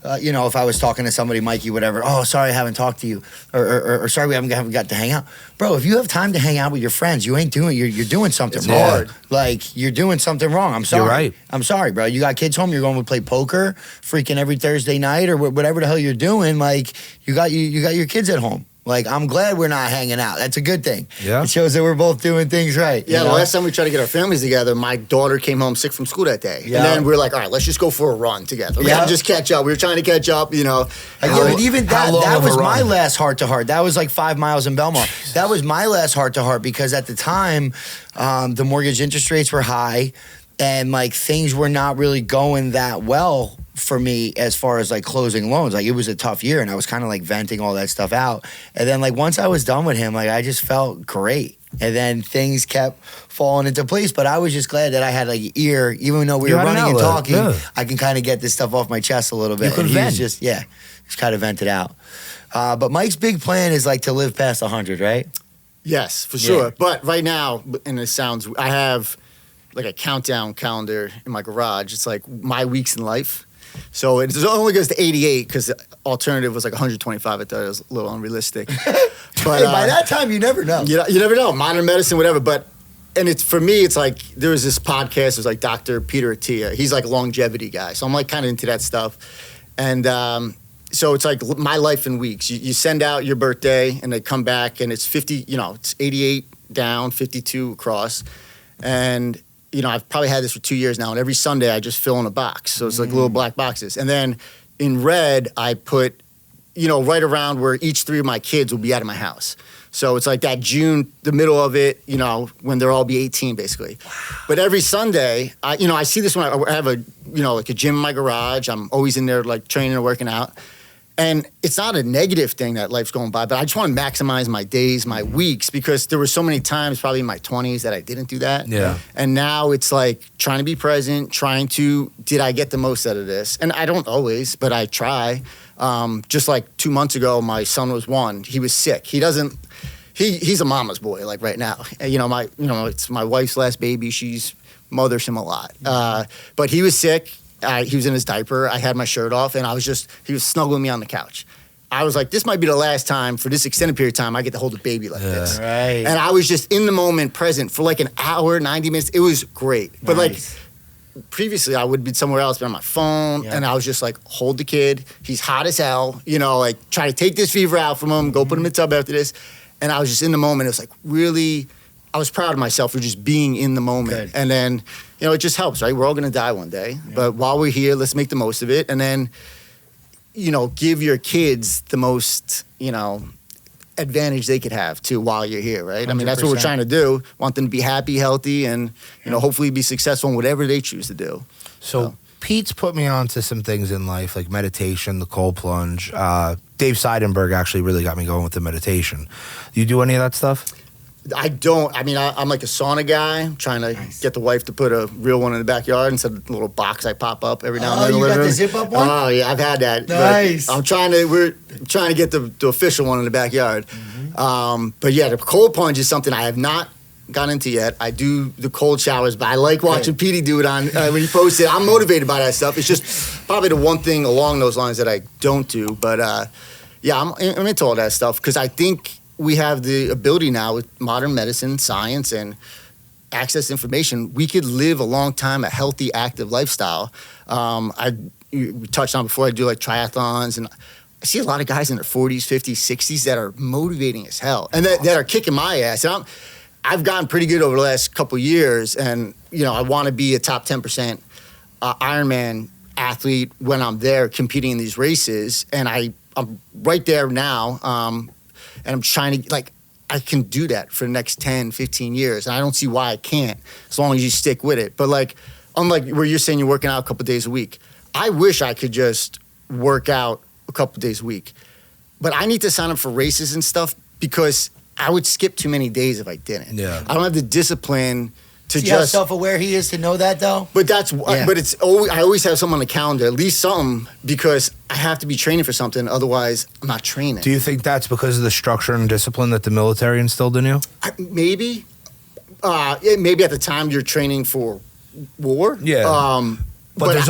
if I was talking to somebody, Mikey, whatever, oh, sorry, I haven't talked to you, or sorry, we haven't got to hang out. Bro, if you have time to hang out with your friends, you ain't doing, you're doing something It's wrong. hard. Like, you're doing something wrong. I'm sorry. You're right. I'm sorry, bro. You got kids home, you're going to play poker freaking every Thursday night or whatever the hell you're doing. Like, you got your kids at home. Like, I'm glad we're not hanging out. That's a good thing. Yeah. It shows that we're both doing things right. Yeah, you the know? last time we tried to get our families together, my daughter came home sick from school that day. Yeah. And then we were like, all right, let's just go for a run together. We Yeah. gotta just catch up. We were trying to catch up, Yeah, but even how that, long that of a was my run? last heart to heart. That was like 5 miles in Belmar. That was my last heart to heart because at the time, the mortgage interest rates were high and like things were not really going that well for me as far as like closing loans. Like, it was a tough year and I was kind of like venting all that stuff out. And then like once I was done with him, like I just felt great. And then things kept falling into place. But I was just glad that I had like an ear, even though we You were had an running and outlet, talking, yeah. I can kind of get this stuff off my chest a little bit. You could And he was vent. just kind of vent it out. But Mike's big plan is like to live past 100, right? Yes, for sure. Yeah. But right now, and it sounds, I have like a countdown calendar in my garage. It's like my weeks in life. So it only goes to 88 because the alternative was like 125. I thought it was a little unrealistic. But Hey, by that time, you never know. you never know. Modern medicine, whatever. But, and it's, for me, it's like, there was this podcast, it was like Dr. Peter Attia. He's like a longevity guy. So I'm like kind of into that stuff. And so it's like my life in weeks. You send out your birthday and they come back and it's 50, it's 88 down, 52 across. And, I've probably had this for 2 years now. And every Sunday I just fill in a box. So it's like little black boxes. And then in red, I put, right around where each 3 of my kids will be out of my house. So it's like that June, the middle of it, when they'll all be 18, basically. Wow. But every Sunday, I see this when I have a, like a gym in my garage. I'm always in there, like, training or working out. And it's not a negative thing that life's going by, but I just want to maximize my days, my weeks, because there were so many times, probably in my 20s, that I didn't do that. Yeah. And now it's like trying to be present, did I get the most out of this? And I don't always, but I try. Just like 2 months ago, my son was 1. He was sick. He's a mama's boy, like right now. It's my wife's last baby. She's mothers him a lot. But he was sick. He was in his diaper. I had my shirt off, and he was snuggling me on the couch. I was like, this might be the last time for this extended period of time I get to hold a baby like this. Right. And I was just in the moment, present for like an hour, 90 minutes. It was great. But Nice. like previously, I would be somewhere else, be on my phone, Yeah. and I was just like, hold the kid. He's hot as hell. Like try to take this fever out from him. Go put him in the tub after this. And I was just in the moment. It was like really, I was proud of myself for just being in the moment. Good. And then, it just helps, right? We're all going to die one day. Yeah. But while we're here, let's make the most of it. And then, give your kids the most, advantage they could have too while you're here, right? I mean, that's what we're 100%. trying to do. Want them to be happy, healthy, and, hopefully be successful in whatever they choose to do. So Pete's put me on to some things in life, like meditation, the cold plunge. Dave Seidenberg actually really got me going with the meditation. Do you do any of that stuff? I don't. I mean, I'm like a sauna guy. I'm trying to get the wife to put a real one in the backyard instead of the little box I pop up every now and then. Oh, in you got living the room. zip-up one? Oh, yeah, I've had that. Nice. But we're trying to get the official one in the backyard. Mm-hmm. But yeah, the cold plunge is something I have not gone into yet. I do the cold showers, but I like watching Petey do it on when he posts it. I'm motivated by that stuff. It's just probably the one thing along those lines that I don't do. But yeah, I'm into all that stuff because I think we have the ability now with modern medicine, science, and access to information. We could live a long time, a healthy, active lifestyle. we touched on before, I do like triathlons, and I see a lot of guys in their 40s, 50s, 60s that are motivating as hell and that are kicking my ass. And I've gotten pretty good over the last couple years, and I want to be a top 10% Ironman athlete when I'm there competing in these races, and I'm right there now, and I'm trying to, like, I can do that for the next 10, 15 years, and I don't see why I can't, as long as you stick with it. But, like, unlike where you're saying you're working out a couple days a week, I wish I could just work out a couple days a week. But I need to sign up for races and stuff because I would skip too many days if I didn't. Yeah. I don't have the discipline to See how self-aware he is to know that, though? But it's always, I always have something on the calendar, at least something, because I have to be training for something. Otherwise, I'm not training. Do you think that's because of the structure and discipline that the military instilled in you? Maybe. Maybe at the time you're training for war. Yeah. But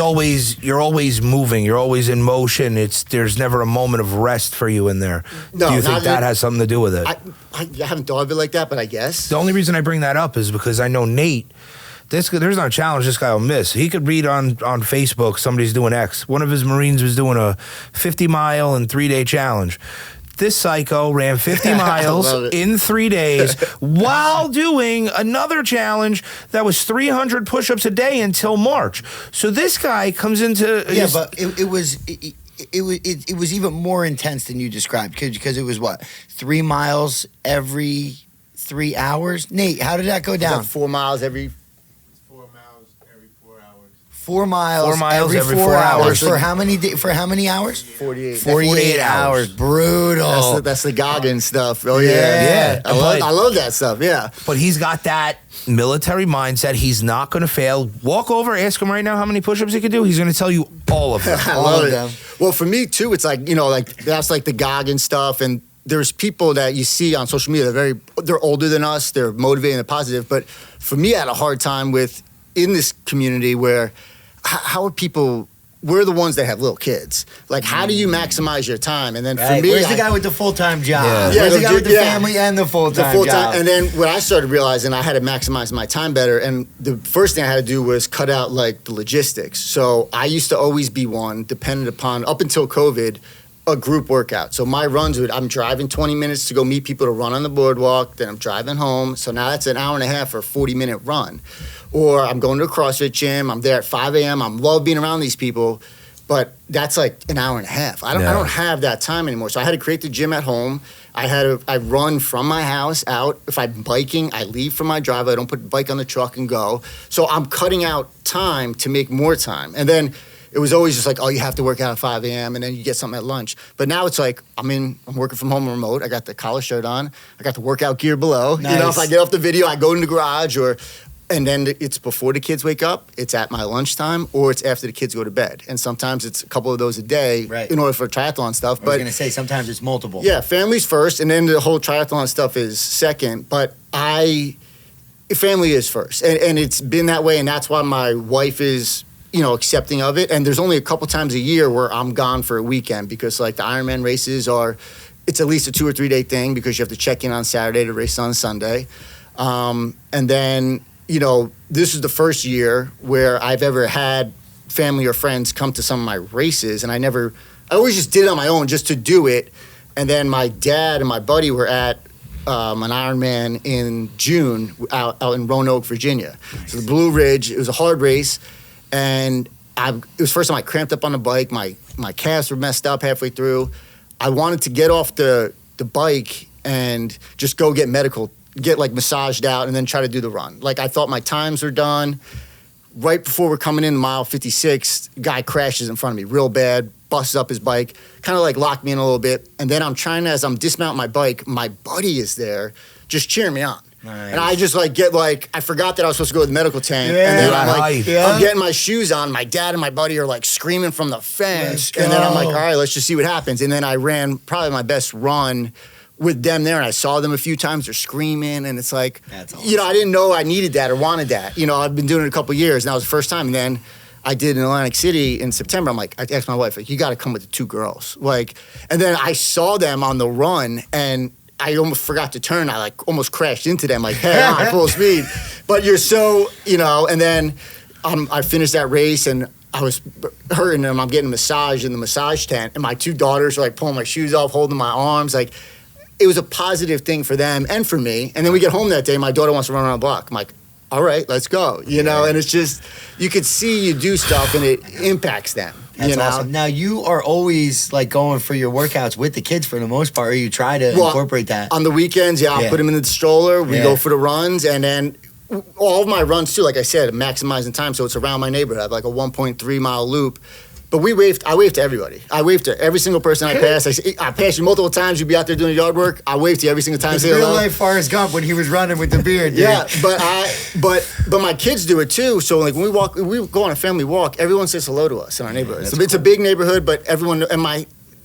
you're always moving. You're always in motion. There's never a moment of rest for you in there. No, do you think that has something to do with it? I haven't thought of it like that, but I guess. The only reason I bring that up is because I know Nate, there's not a challenge this guy will miss. He could read on Facebook somebody's doing X. One of his Marines was doing a 50-mile and 3-day challenge. This psycho ran 50 miles in 3 days while doing another challenge that was 300 push-ups a day until March. So this guy comes into but it was even more intense than you described because it was what, 3 miles every 3 hours? Nate, how did that go down? Like 4 miles every. 4 miles every 4 hours. For how many hours? 48. 48 hours. Brutal. That's the Goggins stuff. Oh, yeah. I love that stuff, yeah. But he's got that military mindset. He's not going to fail. Walk over, ask him right now how many push-ups he can do. He's going to tell you all of them. I love them. Well, for me, too, it's like, that's like the Goggins stuff. And there's people that you see on social media, they're older than us. They're motivating and positive. But for me, I had a hard time in this community where how are people, we're the ones that have little kids. Like, how do you maximize your time? And then for me, where's the guy with the full-time job? Yeah, where's the guy with the family and the full-time job? And then when I started realizing I had to maximize my time better, and the first thing I had to do was cut out, like, the logistics. So I used to always be one, dependent upon, up until COVID, a group workout. So my runs I'm driving 20 minutes to go meet people to run on the boardwalk, then I'm driving home. So now that's an hour and a half for a 40-minute run. Or I'm going to a CrossFit gym, I'm there at 5 a.m., I love being around these people, but that's like an hour and a half. I don't have that time anymore. So I had to create the gym at home. I run from my house out. If I'm biking, I leave from my driveway. I don't put the bike on the truck and go. So I'm cutting out time to make more time. And then it was always just like, oh, you have to work out at 5 a.m. and then you get something at lunch. But now it's like, I'm working from home remote. I got the collar shirt on. I got the workout gear below. Nice. If I get off the video, I go in the garage and then it's before the kids wake up, it's at my lunchtime, or it's after the kids go to bed. And sometimes it's a couple of those a day in order for triathlon stuff. I was going to say, sometimes it's multiple. Yeah, family's first, and then the whole triathlon stuff is second. But family is first. And it's been that way, and that's why my wife is accepting of it. And there's only a couple times a year where I'm gone for a weekend because, like, the Ironman races it's at least a 2 or 3 day thing because you have to check in on Saturday to race on Sunday. And then, this is the first year where I've ever had family or friends come to some of my races, and I always just did it on my own just to do it. And then my dad and my buddy were at an Ironman in June out in Roanoke, Virginia. Nice. So the Blue Ridge, it was a hard race. And it was the first time I cramped up on the bike. My calves were messed up halfway through. I wanted to get off the bike and just go get massaged out and then try to do the run. Like, I thought my times were done. Right before we're coming in mile 56, guy crashes in front of me real bad, busts up his bike, kind of like locked me in a little bit. And then as I'm dismounting my bike, my buddy is there just cheering me on. Nice. And I just I forgot that I was supposed to go to the medical tank. Yeah. And then I'm getting my shoes on. My dad and my buddy are like screaming from the fence. And then I'm like, all right, let's just see what happens. And then I ran probably my best run with them there. And I saw them a few times. They're screaming. And it's like, that's awesome. I didn't know I needed that or wanted that. I've been doing it a couple of years. And that was the first time. And then I did in Atlantic City in September. I'm like, I asked my wife, you got to come with the 2 girls. And then I saw them on the run and I almost forgot to turn. I almost crashed into them, head on, full speed. But you're so, and then I finished that race and I was hurting and I'm getting a massage in the massage tent, and my 2 daughters are like pulling my shoes off, holding my arms. Like, it was a positive thing for them and for me. And then we get home that day, my daughter wants to run around the block. I'm like, all right, let's go. You know, and it's just, you could see you do stuff and it impacts them. That's you know? awesome. Now, you are always like going for your workouts with the kids for the most part, or you try to incorporate that? On the weekends, I'll put them in the stroller. We go for the runs, and then all of my runs too, like I said, maximizing time, so it's around my neighborhood. I have like a 1.3 mile loop. But I wave to everybody. I wave to every single person I pass. I pass you multiple times. You'd be out there doing yard work. I wave to you every single time. It's real life Forrest Gump when he was running with the beard. Dude. Yeah, but my kids do it too. So like when we go on a family walk, everyone says hello to us in our neighborhood. So it's a big neighborhood, but everyone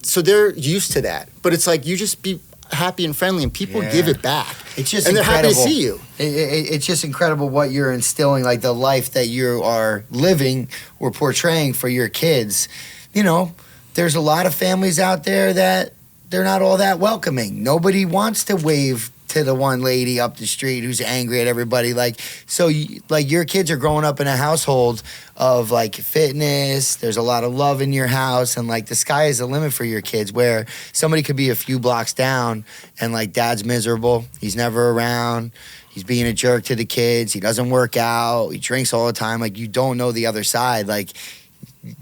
so they're used to that. But it's like you just be happy and friendly, and people give it back. It's just and incredible. They're happy to see you. It's just incredible what you're instilling, like the life that you are living or portraying for your kids. You know, there's a lot of families out there that they're not all that welcoming. Nobody wants to wave to the one lady up the street who's angry at everybody. Like, so like your kids are growing up in a household of like fitness. There's a lot of love in your house, and like the sky is the limit for your kids, where somebody could be a few blocks down and like dad's miserable. He's never around. He's being a jerk to the kids. He doesn't work out. He drinks all the time. Like, you don't know the other side. Like,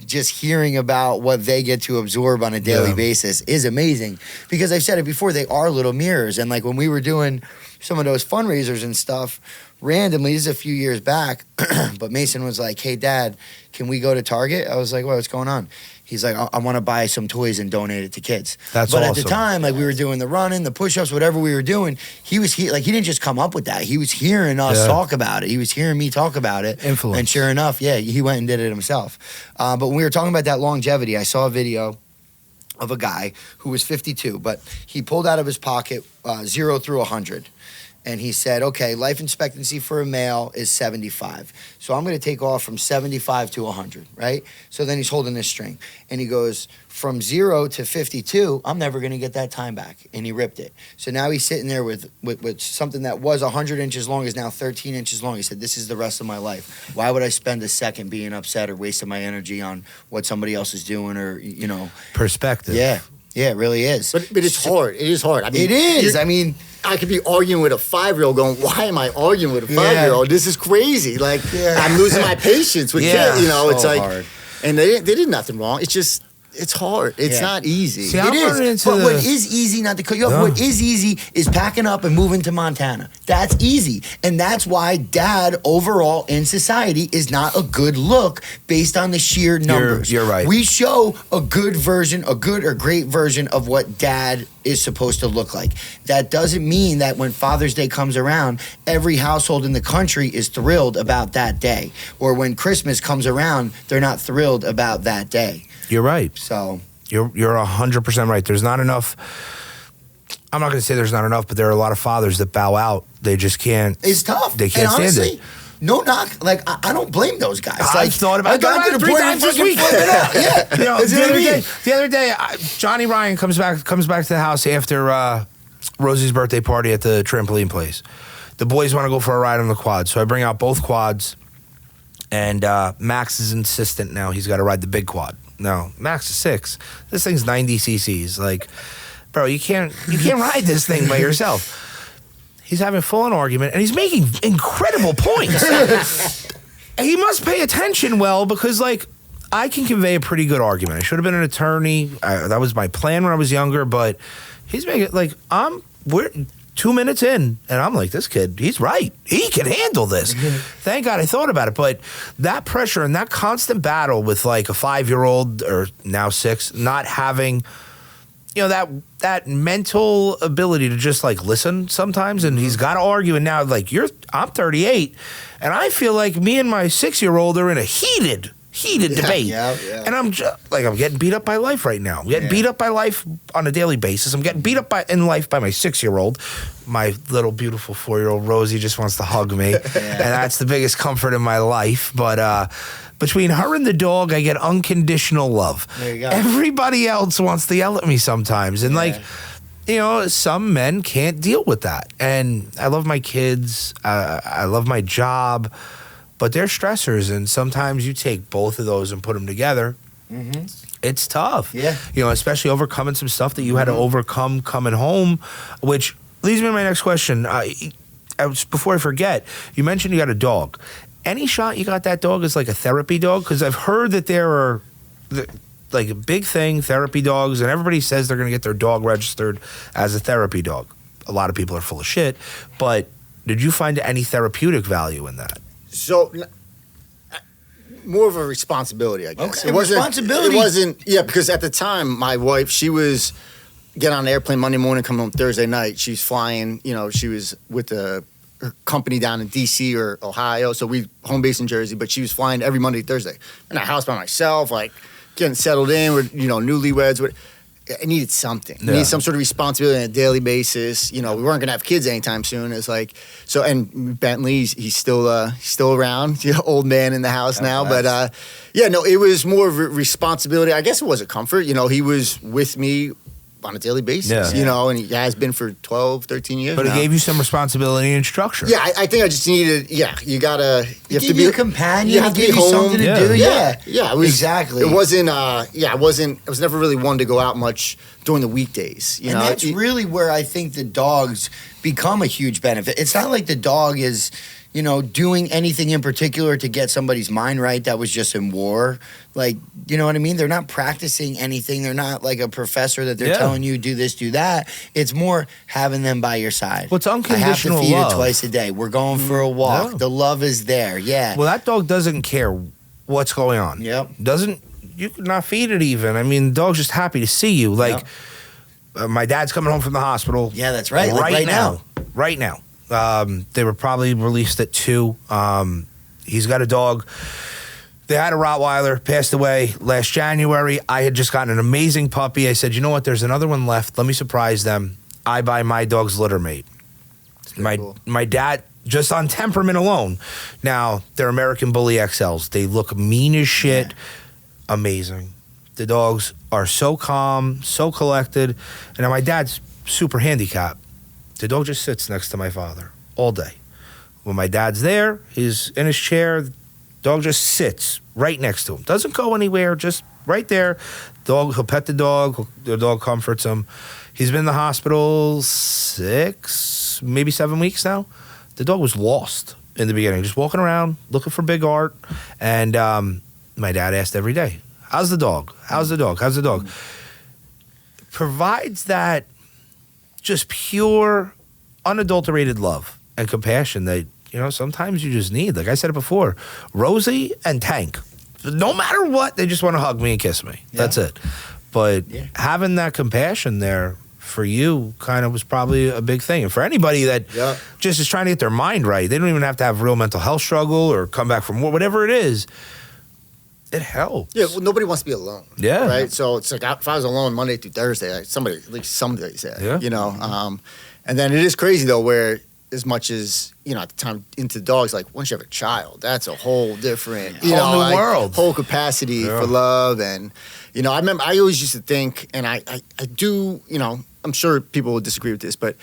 just hearing about what they get to absorb on a daily basis is amazing. Because I've said it before, they are little mirrors. And like when we were doing some of those fundraisers and stuff, randomly, this is a few years back, but Mason was like, hey, Dad, can we go to Target? I was like, what's going on? He's like, I want to buy some toys and donate it to kids. But awesome. At the time, like we were doing the running, the push-ups, whatever we were doing, he didn't just come up with that. He was hearing us talk about it. He was hearing me talk about it. Influence. And sure enough, he went and did it himself. But when we were talking about that longevity, I saw a video of a guy who was 52, but he pulled out of his pocket 0 through 100. And he said, okay, life expectancy for a male is 75. So I'm going to take off from 75 to 100, right? So then he's holding this string. And he goes, from 0 to 52, I'm never going to get that time back. And he ripped it. So now he's sitting there with something that was 100 inches long is now 13 inches long. He said, this is the rest of my life. Why would I spend a second being upset or wasting my energy on what somebody else is doing or, you know. Perspective. Yeah, it really is. But it's hard. It is hard. I mean, it is. I mean, I could be arguing with a 5-year-old going, why am I arguing with a 5-year-old? This is crazy. Like, I'm losing my patience with kids. You know, so it's like, hard. And they did nothing wrong. It's just, it's hard. It's not easy. See, It is. But what is easy, not to cut you off, what is easy is packing up and moving to Montana. That's easy. And that's why dad overall in society is not a good look based on the sheer numbers. You're right. We show a good version, a good or great version of what dad is supposed to look like. That doesn't mean that when Father's Day comes around, every household in the country is thrilled about that day. Or when Christmas comes around, they're not thrilled about that day. You're right. So you're 100% right. There's not enough. I'm not going to say there's not enough, but there are a lot of fathers that bow out. They just can't. It's tough. They can't and honestly, stand it. No knock. Like I don't blame those guys. I've thought about it. I got to the three point times where this week. Yeah. You know, That's what I mean. the other day, Johnny Ryan comes back to the house after Rosie's birthday party at the trampoline place. The boys want to go for a ride on the quad, so I bring out both quads, and Max is insistent now. He's got to ride the big quad. No, Max is 6. This thing's 90 cc's. Like, bro, you can't ride this thing by yourself. He's having a full-on argument, and he's making incredible points. He must pay attention well because, like, I can convey a pretty good argument. I should have been an attorney. That was my plan when I was younger, but he's making, like, we're 2 minutes in, and I'm like, this kid, he's right. He can handle this. Thank God I thought about it. But that pressure and that constant battle with, like, a 5-year-old or now 6, not having, you know, that mental ability to just, like, listen sometimes, and he's got to argue, and now, like, I'm 38, and I feel like me and my 6-year-old are in a heated debate. And I'm getting beat up by life right now. I'm getting beat up by life on a daily basis. I'm getting beat up in life by my 6-year-old. My little beautiful 4-year-old Rosie just wants to hug me. And that's the biggest comfort in my life. But between her and the dog, I get unconditional love. There you go. Everybody else wants to yell at me sometimes. And like, you know, some men can't deal with that. And I love my kids. I love my job. but they're stressors, and sometimes you take both of those and put them together. Mm-hmm. It's tough. Yeah. You know, especially overcoming some stuff that you had to overcome coming home, which leads me to my next question. Before I forget, you mentioned you got a dog. Any shot you got that dog is like a therapy dog? Because I've heard that there are like a big thing, therapy dogs, and everybody says they're going to get their dog registered as a therapy dog. A lot of people are full of shit, but did you find any therapeutic value in that? So, more of a responsibility, I guess. Okay, responsibility. It wasn't, yeah, because at the time, my wife, she was getting on an airplane Monday morning, coming home Thursday night. She's flying, you know, she was with her company down in D.C. or Ohio, so we home base in Jersey, but she was flying every Monday, Thursday. In a house by myself, like, getting settled in with, you know, newlyweds. I needed something. I needed some sort of responsibility on a daily basis. You know, we weren't gonna have kids anytime soon. It's like so. And Bentley, he's still around. You know, old man in the house now. Nice. But yeah, no, it was more of a responsibility. I guess it was a comfort. You know, he was with me on a daily basis, you know, and he has been for 12, 13 years But now. It gave you some responsibility and structure. Yeah, I think I just needed, you have to be a companion. You have to be home. Something to do. Yeah. It was, exactly. It wasn't, I was never really one to go out much during the weekdays. You know, that's really where I think the dogs become a huge benefit. It's not like the dog is, you know, doing anything in particular to get somebody's mind right that was just in war. Like, you know what I mean? They're not practicing anything. They're not like a professor that they're telling you, do this, do that. It's more having them by your side. Well, it's unconditional I have to feed love. it twice a day. We're going for a walk. Yeah. The love is there. Yeah. Well, that dog doesn't care what's going on. Yep. You could not feed it even. I mean, the dog's just happy to see you. Like, my dad's coming home from the hospital. Yeah, that's right. Right now. Right now. They were probably released at 2. He's got a dog. They had a Rottweiler, passed away last January. I had just gotten an amazing puppy. I said, you know what? There's another one left. Let me surprise them. I buy my dog's litter mate. My dad, just on temperament alone. Now, they're American Bully XLs. They look mean as shit. Yeah. Amazing. The dogs are so calm, so collected. And now my dad's super handicapped. The dog just sits next to my father all day. When my dad's there, he's in his chair. The dog just sits right next to him. Doesn't go anywhere, just right there. He'll pet the dog. The dog comforts him. He's been in the hospital 6, maybe 7 weeks now. The dog was lost in the beginning, just walking around, looking for Big Art. And my dad asked every day, how's the dog? How's the dog? How's the dog? Provides that just pure, unadulterated love and compassion that, you know, sometimes you just need. Like I said it before, Rosie and Tank, no matter what, they just want to hug me and kiss me. Yeah. That's it. But having that compassion there for you kind of was probably a big thing. And for anybody that just is trying to get their mind right, they don't even have to have real mental health struggle or come back from war, whatever it is. It helps. Yeah, well, nobody wants to be alone. Yeah. Right? So it's like if I was alone Monday through Thursday, at least somebody said, you know. And then it is crazy, though, where as much as, you know, at the time into dogs, like once you have a child, that's a whole different, whole new world. Whole capacity for love. And, you know, I remember I always used to think, and I do, you know, I'm sure people will disagree with this, but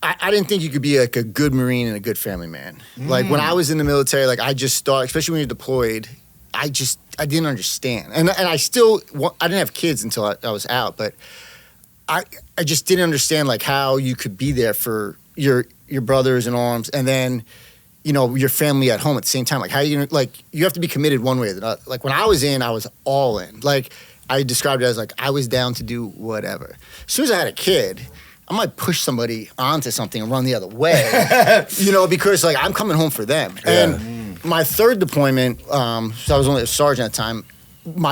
I didn't think you could be like a good Marine and a good family man. Like when I was in the military, like I just thought, especially when you're deployed, I didn't understand. And I didn't have kids until I was out, but I just didn't understand like how you could be there for your brothers in arms and then, you know, your family at home at the same time. Like how you have to be committed one way or the other. Like when I was in, I was all in. Like I described it as like I was down to do whatever. As soon as I had a kid, I might push somebody onto something and run the other way, you know, because like I'm coming home for them. Yeah. And my third deployment, so I was only a sergeant at the time.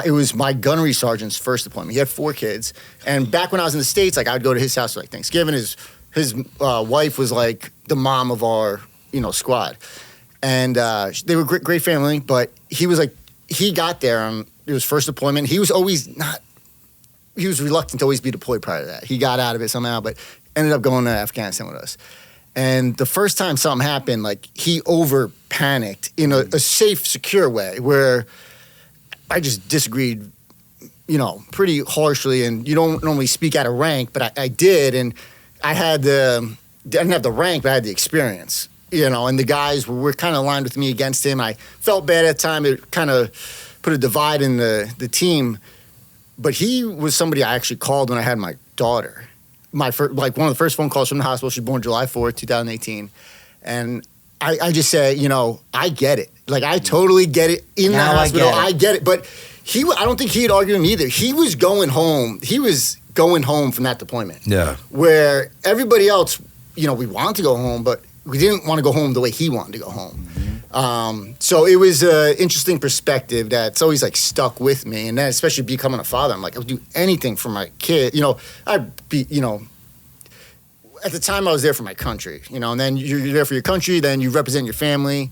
It was my gunnery sergeant's first deployment. He had 4 kids, and back when I was in the States, like I'd go to his house for like Thanksgiving. His wife was like the mom of our, you know, squad, and they were great family. But he was like, he got there on it was first deployment. He was reluctant to always be deployed prior to that. He got out of it somehow, but ended up going to Afghanistan with us. And the first time something happened, like he over panicked in a safe, secure way where I just disagreed, you know, pretty harshly. And you don't normally speak out of rank, but I did. And I didn't have the rank, but I had the experience. you know, and the guys were kind of aligned with me against him. I felt bad at the time. It kind of put a divide in the team. But he was somebody I actually called when I had my daughter. One of the first phone calls from the hospital. She was born July 4th, 2018. And I just said, you know, I get it. Like, I totally get it in the hospital. I get it. But I don't think he had argued with me either. He was going home. He was going home from that deployment. Yeah. Where everybody else, you know, we wanted to go home, but we didn't want to go home the way he wanted to go home. Mm-hmm. So it was an interesting perspective that's always like stuck with me. And then especially becoming a father, I'm like, I would do anything for my kid. You know, I'd be, you know, at the time I was there for my country, you know, and then you're there for your country, then you represent your family.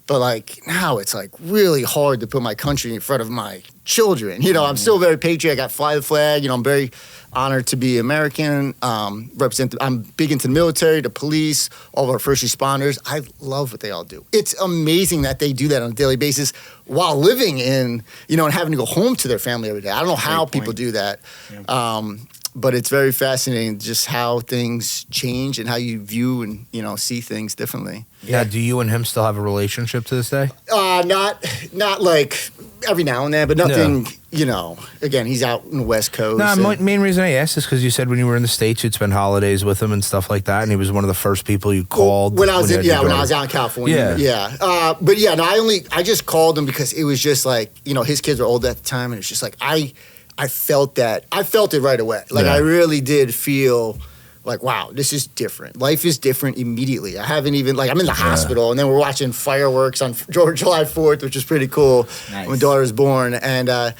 But like now it's like really hard to put my country in front of my children. You know, I'm still very patriotic. I fly the flag. You know, I'm very honored to be American. I'm big into the military, the police, all of our first responders. I love what they all do. It's amazing that they do that on a daily basis while living in, you know, and having to go home to their family every day. I don't know how people do that. Yeah. But it's very fascinating just how things change and how you view and, you know, see things differently. Yeah. Do you and him still have a relationship to this day? Not like every now and then, but nothing, you know, again, he's out in the West Coast. No, main reason I asked is because you said when you were in the States, you'd spend holidays with him and stuff like that. And he was one of the first people you called. When I was out in California. Yeah. But yeah, no, I just called him because it was just like, you know, his kids were old at the time. And it's just like, I felt that. I felt it right away. Like, I really did feel like, wow, this is different. Life is different immediately. I haven't even, like, I'm in the hospital, and then we're watching fireworks on July 4th, which is pretty cool. Nice. When my daughter was born. And, I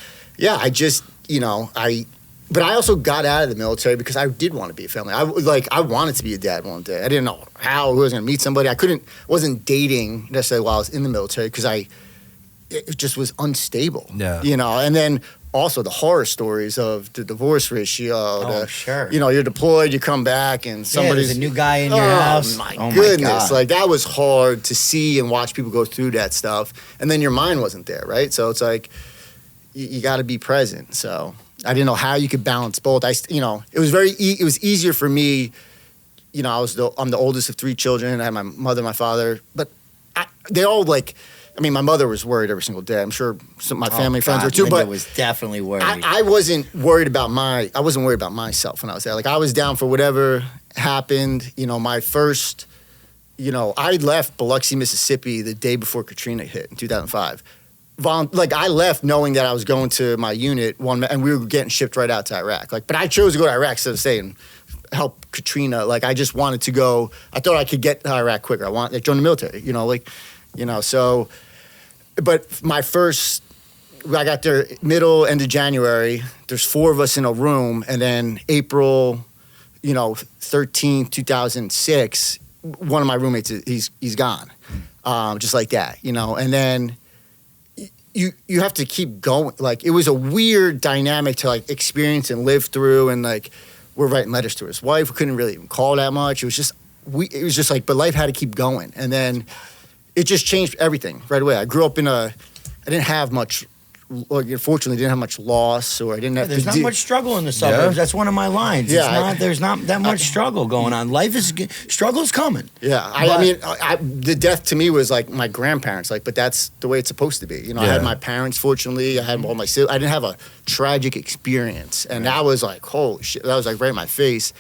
just, you know, but I also got out of the military because I did want to be a family. I wanted to be a dad one day. I didn't know how I was going to meet somebody. Wasn't dating necessarily while I was in the military because it just was unstable. Yeah. You know, and then also the horror stories of the divorce ratio. Sure. You know, you're deployed, you come back, and somebody's there's a new guy in your house. My goodness. Like, that was hard to see and watch people go through that stuff. And then your mind wasn't there, right? So it's like, you got to be present. So I didn't know how you could balance both. It was it was easier for me. You know, I'm the oldest of 3 children. I had my mother, my father, but they all my mother was worried every single day. I'm sure some of my family friends were too. Linda but was definitely worried. I wasn't worried about myself when I was there. Like, I was down for whatever happened. You know, my first, you know, I left Biloxi, Mississippi the day before Katrina hit in 2005. I left knowing that I was going to my unit and we were getting shipped right out to Iraq. But I chose to go to Iraq instead of staying help Katrina. Like, I just wanted to go. I thought I could get to Iraq quicker. I joined the military. So. But I got there end of January. There's 4 of us in a room, and then April, 13th, 2006, one of my roommates, he's gone, just like that, And then you have to keep going. Like, it was a weird dynamic to experience and live through, and we're writing letters to his wife. We couldn't really even call that much. It was just but life had to keep going, and then. It just changed everything right away. I grew up I didn't have much, unfortunately, didn't have much loss, or I didn't have There's not much struggle in the suburbs. Yeah. That's one of my lines. Yeah, there's not that much struggle going on. Struggle's coming. Yeah. The death to me was like my grandparents, but that's the way it's supposed to be. I had my parents, fortunately. I had all my siblings. I didn't have a tragic experience. And that was like, holy shit. That was right in my face.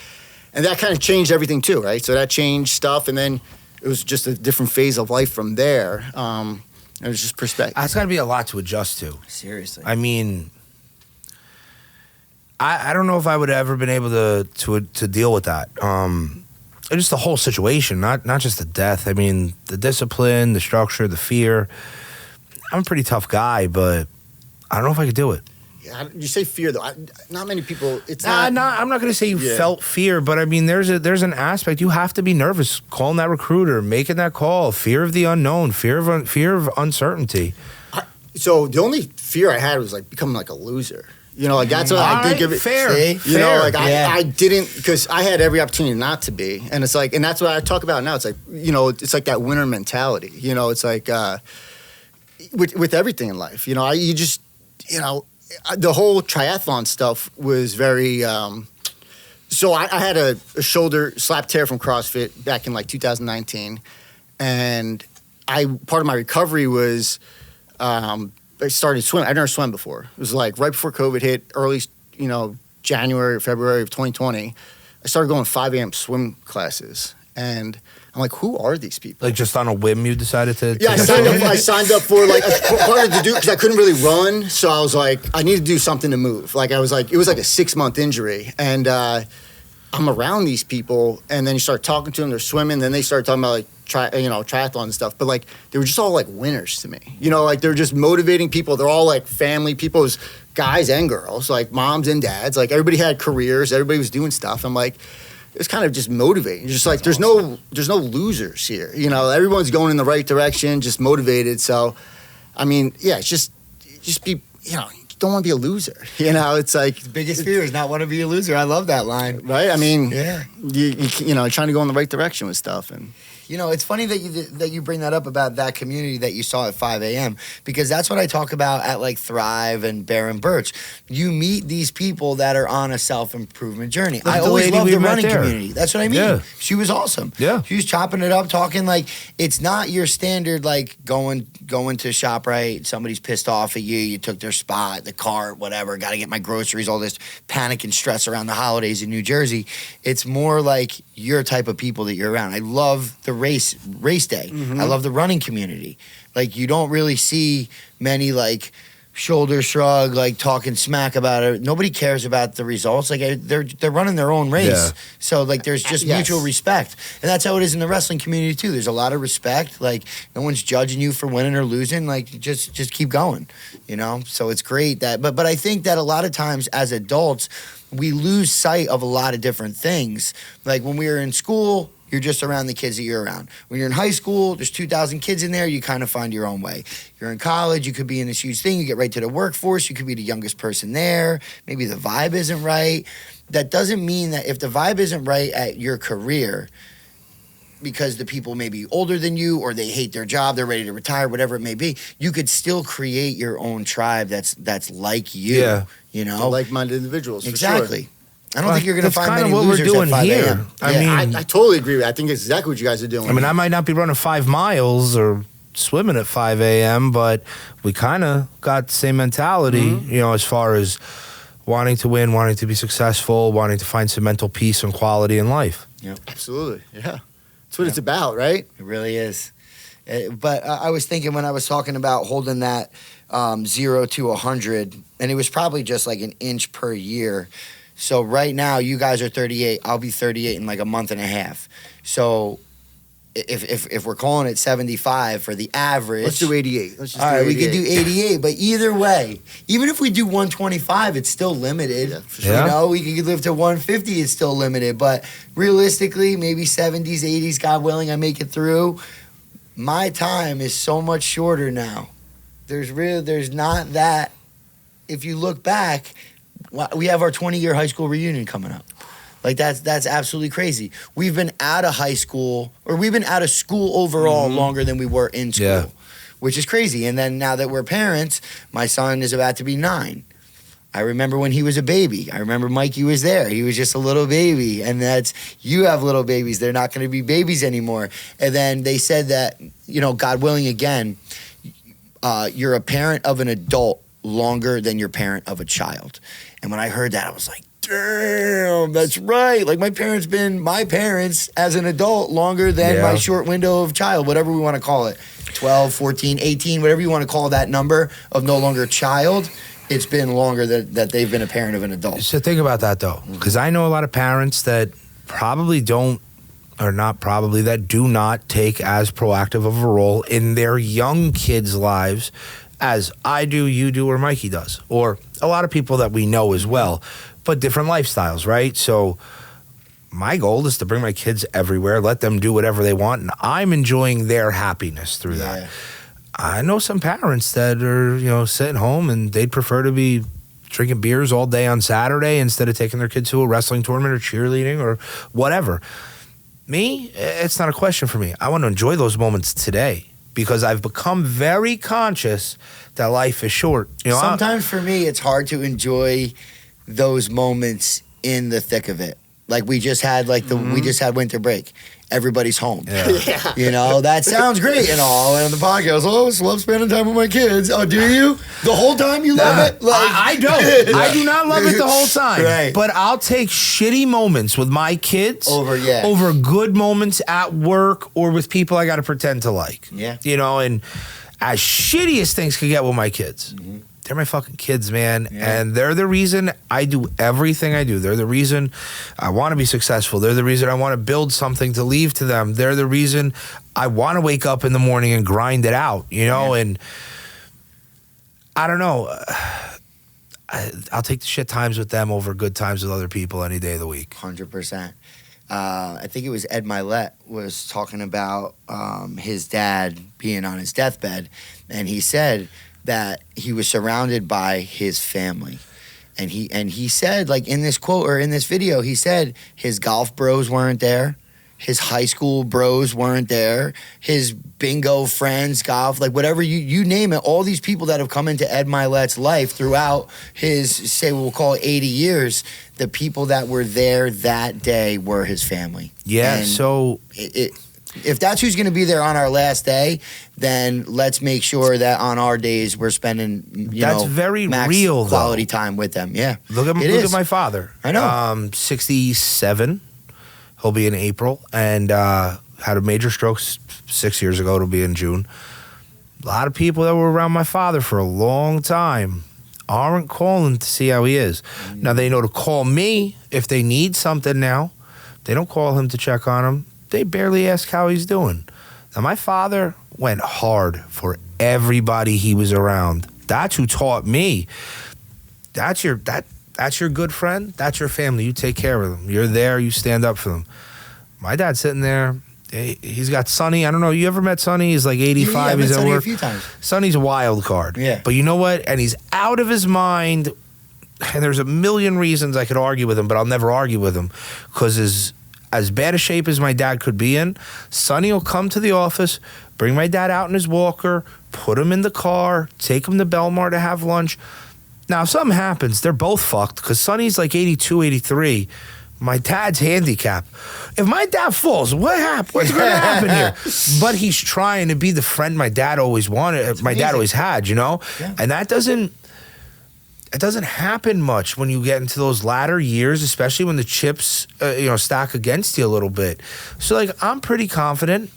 And that kind of changed everything too, right? So that changed stuff. And then it was just a different phase of life from there. It was just perspective. That's got to be a lot to adjust to. Seriously. I mean, I don't know if I would have ever been able to deal with that. Just the whole situation, not just the death. I mean, the discipline, the structure, the fear. I'm a pretty tough guy, but I don't know if I could do it. Yeah, you say fear though. Not many people. I'm not going to say you felt fear, but I mean, there's an aspect. You have to be nervous calling that recruiter, making that call. Fear of the unknown, fear of uncertainty. So the only fear I had was becoming a loser. That's what I think of it. Fair. Fair. I didn't, because I had every opportunity not to be, and it's and that's what I talk about now. It's it's like that winner mentality. It's with everything in life. The whole triathlon stuff was very. So I had a shoulder slap tear from CrossFit back in 2019, and part of my recovery was I started swimming. I'd never swum before. It was like right before COVID hit, early, January or February of 2020. I started going 5 a.m. swim classes, and I'm like, who are these people? Like just on a whim, you decided to? Yeah, I signed up for like part of to do because I couldn't really run, so I was like, I need to do something to move. Like it was like a 6-month injury, and I'm around these people, and then you start talking to them. They're swimming, then they start talking about like triathlon and stuff. But like they were just all like winners to me. Like they're just motivating people. They're all like family people, it was guys and girls, like moms and dads. Like everybody had careers. Everybody was doing stuff. I'm like, it's kind of just motivating. Just like there's no losers here. Everyone's going in the right direction, just motivated. So, I mean, yeah, it's just be, you don't want to be a loser. It's like the biggest fear is not want to be a loser. I love that line. Right? I mean, yeah. You're trying to go in the right direction with stuff. And it's funny that you bring that up about that community that you saw at 5 a.m. because that's what I talk about at like Thrive and Bear and Birch. You meet these people that are on a self-improvement journey. I always love the running community. That's what I mean. Yeah. She was awesome. Yeah. She was chopping it up, talking like it's not your standard like going to ShopRite, somebody's pissed off at you, you took their spot, the cart, whatever, got to get my groceries, all this panic and stress around the holidays in New Jersey. It's more like your type of people that you're around. I love the race day. Mm-hmm. I love the running community. Like you don't really see many like shoulder shrug, like talking smack about it. Nobody cares about the results. Like they're running their own race. Yeah. So like there's just mutual respect. And that's how it is in the wrestling community too. There's a lot of respect. Like no one's judging you for winning or losing. Like just keep going. So it's great that but I think that a lot of times as adults we lose sight of a lot of different things. Like when we were in school, you're just around the kids that you're around. When you're in high school, there's 2,000 kids in there, you kind of find your own way. You're in college, you could be in this huge thing, you get right to the workforce, you could be the youngest person there, maybe the vibe isn't right. That doesn't mean that if the vibe isn't right at your career, because the people may be older than you or they hate their job, they're ready to retire, whatever it may be, you could still create your own tribe that's like you. Yeah. Like-minded individuals, exactly. For sure. I don't think you're going to find many what losers we're doing at 5 here. a.m. I mean, I totally agree with you. I think it's exactly what you guys are doing. I mean, I might not be running 5 miles or swimming at 5 a.m., but we kind of got the same mentality, as far as wanting to win, wanting to be successful, wanting to find some mental peace and quality in life. Yep. Absolutely, yeah. That's what it's about, right? It really is. But I was thinking when I was talking about holding that 0 to 100, and it was probably just like an inch per year. So right now, you guys are 38. I'll be 38 in like a month and a half. So if we're calling it 75 for the average, let's do 88. Let's just all do right, 88. we can do 88. But either way, even if we do 125, it's still limited. Yeah, for sure. Yeah. We could live to 150. It's still limited. But realistically, maybe 70s, 80s, God willing, I make it through. My time is so much shorter now. There's not that. If you look back, we have our 20-year high school reunion coming up. Like that's absolutely crazy. We've been out of high school, or we've been out of school overall longer than we were in school, which is crazy. And then now that we're parents, my son is about to be 9. I remember when he was a baby. I remember Mikey was there. He was just a little baby. And you have little babies. They're not going to be babies anymore. And then they said that, God willing again, you're a parent of an adult longer than you're parent of a child. And when I heard that, I was like, damn, that's right. Like my parents been my parents as an adult longer than my short window of child, whatever we want to call it. 12, 14, 18, whatever you want to call that number of no longer child. It's been longer that they've been a parent of an adult. So think about that, though, because I know a lot of parents that probably don't, or not probably, that do not take as proactive of a role in their young kids' lives as I do, you do, or Mikey does, or a lot of people that we know as well, but different lifestyles, right? So my goal is to bring my kids everywhere, let them do whatever they want, and I'm enjoying their happiness through that. I know some parents that are, sitting home and they'd prefer to be drinking beers all day on Saturday instead of taking their kids to a wrestling tournament or cheerleading or whatever. Me, it's not a question for me. I want to enjoy those moments today because I've become very conscious that life is short. Sometimes for me, it's hard to enjoy those moments in the thick of it. Like we just had we just had winter break. Everybody's home. Yeah. You know, that sounds great and all. And the podcast, I just love spending time with my kids. Oh, do you? The whole time you love it? Like, I don't. I do not love it the whole time. Right. But I'll take shitty moments with my kids over good moments at work or with people I got to pretend to like. Yeah. You know, and as shitty as things could get with my kids, they're my fucking kids, man. Yeah. And they're the reason I do everything I do. They're the reason I want to be successful. They're the reason I want to build something to leave to them. They're the reason I want to wake up in the morning and grind it out, you know? Yeah. And I don't know. I'll take the shit times with them over good times with other people any day of the week. 100%. I think it was Ed Milet was talking about his dad being on his deathbed, and he said that he was surrounded by his family. And he said, like in this quote or in this video, he said his golf bros weren't there, his high school bros weren't there, his bingo friends, golf, like whatever you name it, all these people that have come into Ed Milet's life throughout his, say we'll call it 80 years, the people that were there that day were his family. Yeah, and so if that's who's going to be there on our last day, then let's make sure that on our days we're spending, that's very max real quality though. Time with them. Yeah, Look at my father. I know. 67. He'll be in April, and had a major stroke 6 years ago. It'll be in June. A lot of people that were around my father for a long time aren't calling to see how he is. Now they know to call me if they need something now. They don't call him to check on him. They barely ask how he's doing. Now my father went hard for everybody he was around. That's who taught me. That's your good friend. That's your family. You take care of them. You're there. You stand up for them. My dad's sitting there. He's got Sonny. I don't know. You ever met Sonny? He's like 85. Yeah, he's at Sonny work. a few times. Sonny's a wild card. Yeah. But you know what? And he's out of his mind. And there's a million reasons I could argue with him, but I'll never argue with him because as bad a shape as my dad could be in, Sonny will come to the office, bring my dad out in his walker, put him in the car, take him to Belmar to have lunch. Now, if something happens, they're both fucked because Sonny's like 82, 83. My dad's handicapped. If my dad falls, what's going to happen here? But he's trying to be the friend my dad always wanted, my dad always had, you know? Yeah. And it doesn't happen much when you get into those latter years, especially when the chips, stack against you a little bit. So, like, I'm pretty confident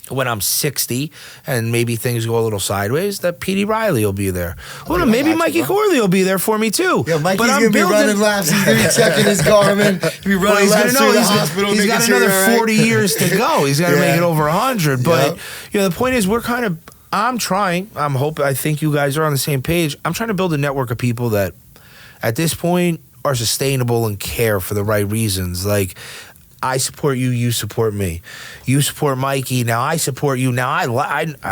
when I'm 60 and maybe things go a little sideways that Petey Riley will be there. Well, no, maybe Mikey Corley will be there for me too. Yeah, Mikey's going to be running laps. He's going to be checking his Garmin. He'll be running laps through the hospital. He's got another 40 years to go. He's got to make it over 100. But, the point is I'm trying. I think you guys are on the same page. I'm trying to build a network of people that at this point are sustainable and care for the right reasons. Like, I support you, you support me. You support Mikey, now I support you. Now I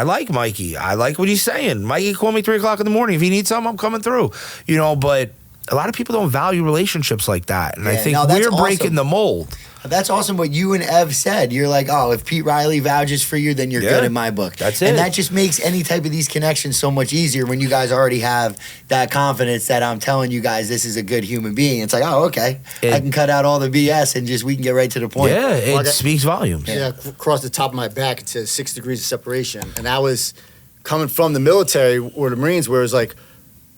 like Mikey. I like what he's saying. Mikey call me 3 o'clock in the morning. If he needs something, I'm coming through. But a lot of people don't value relationships like that. And I think we're breaking the mold. That's awesome what you and Ev said. You're like, oh, if Pete Riley vouches for you, then you're good in my book. That's it. And that just makes any type of these connections so much easier when you guys already have that confidence that I'm telling you guys this is a good human being. It's like, oh, okay. I can cut out all the BS and we can get right to the point. Yeah, it speaks volumes. Yeah, across the top of my back, it says 6 degrees of separation. And I was coming from the military or the Marines where it was like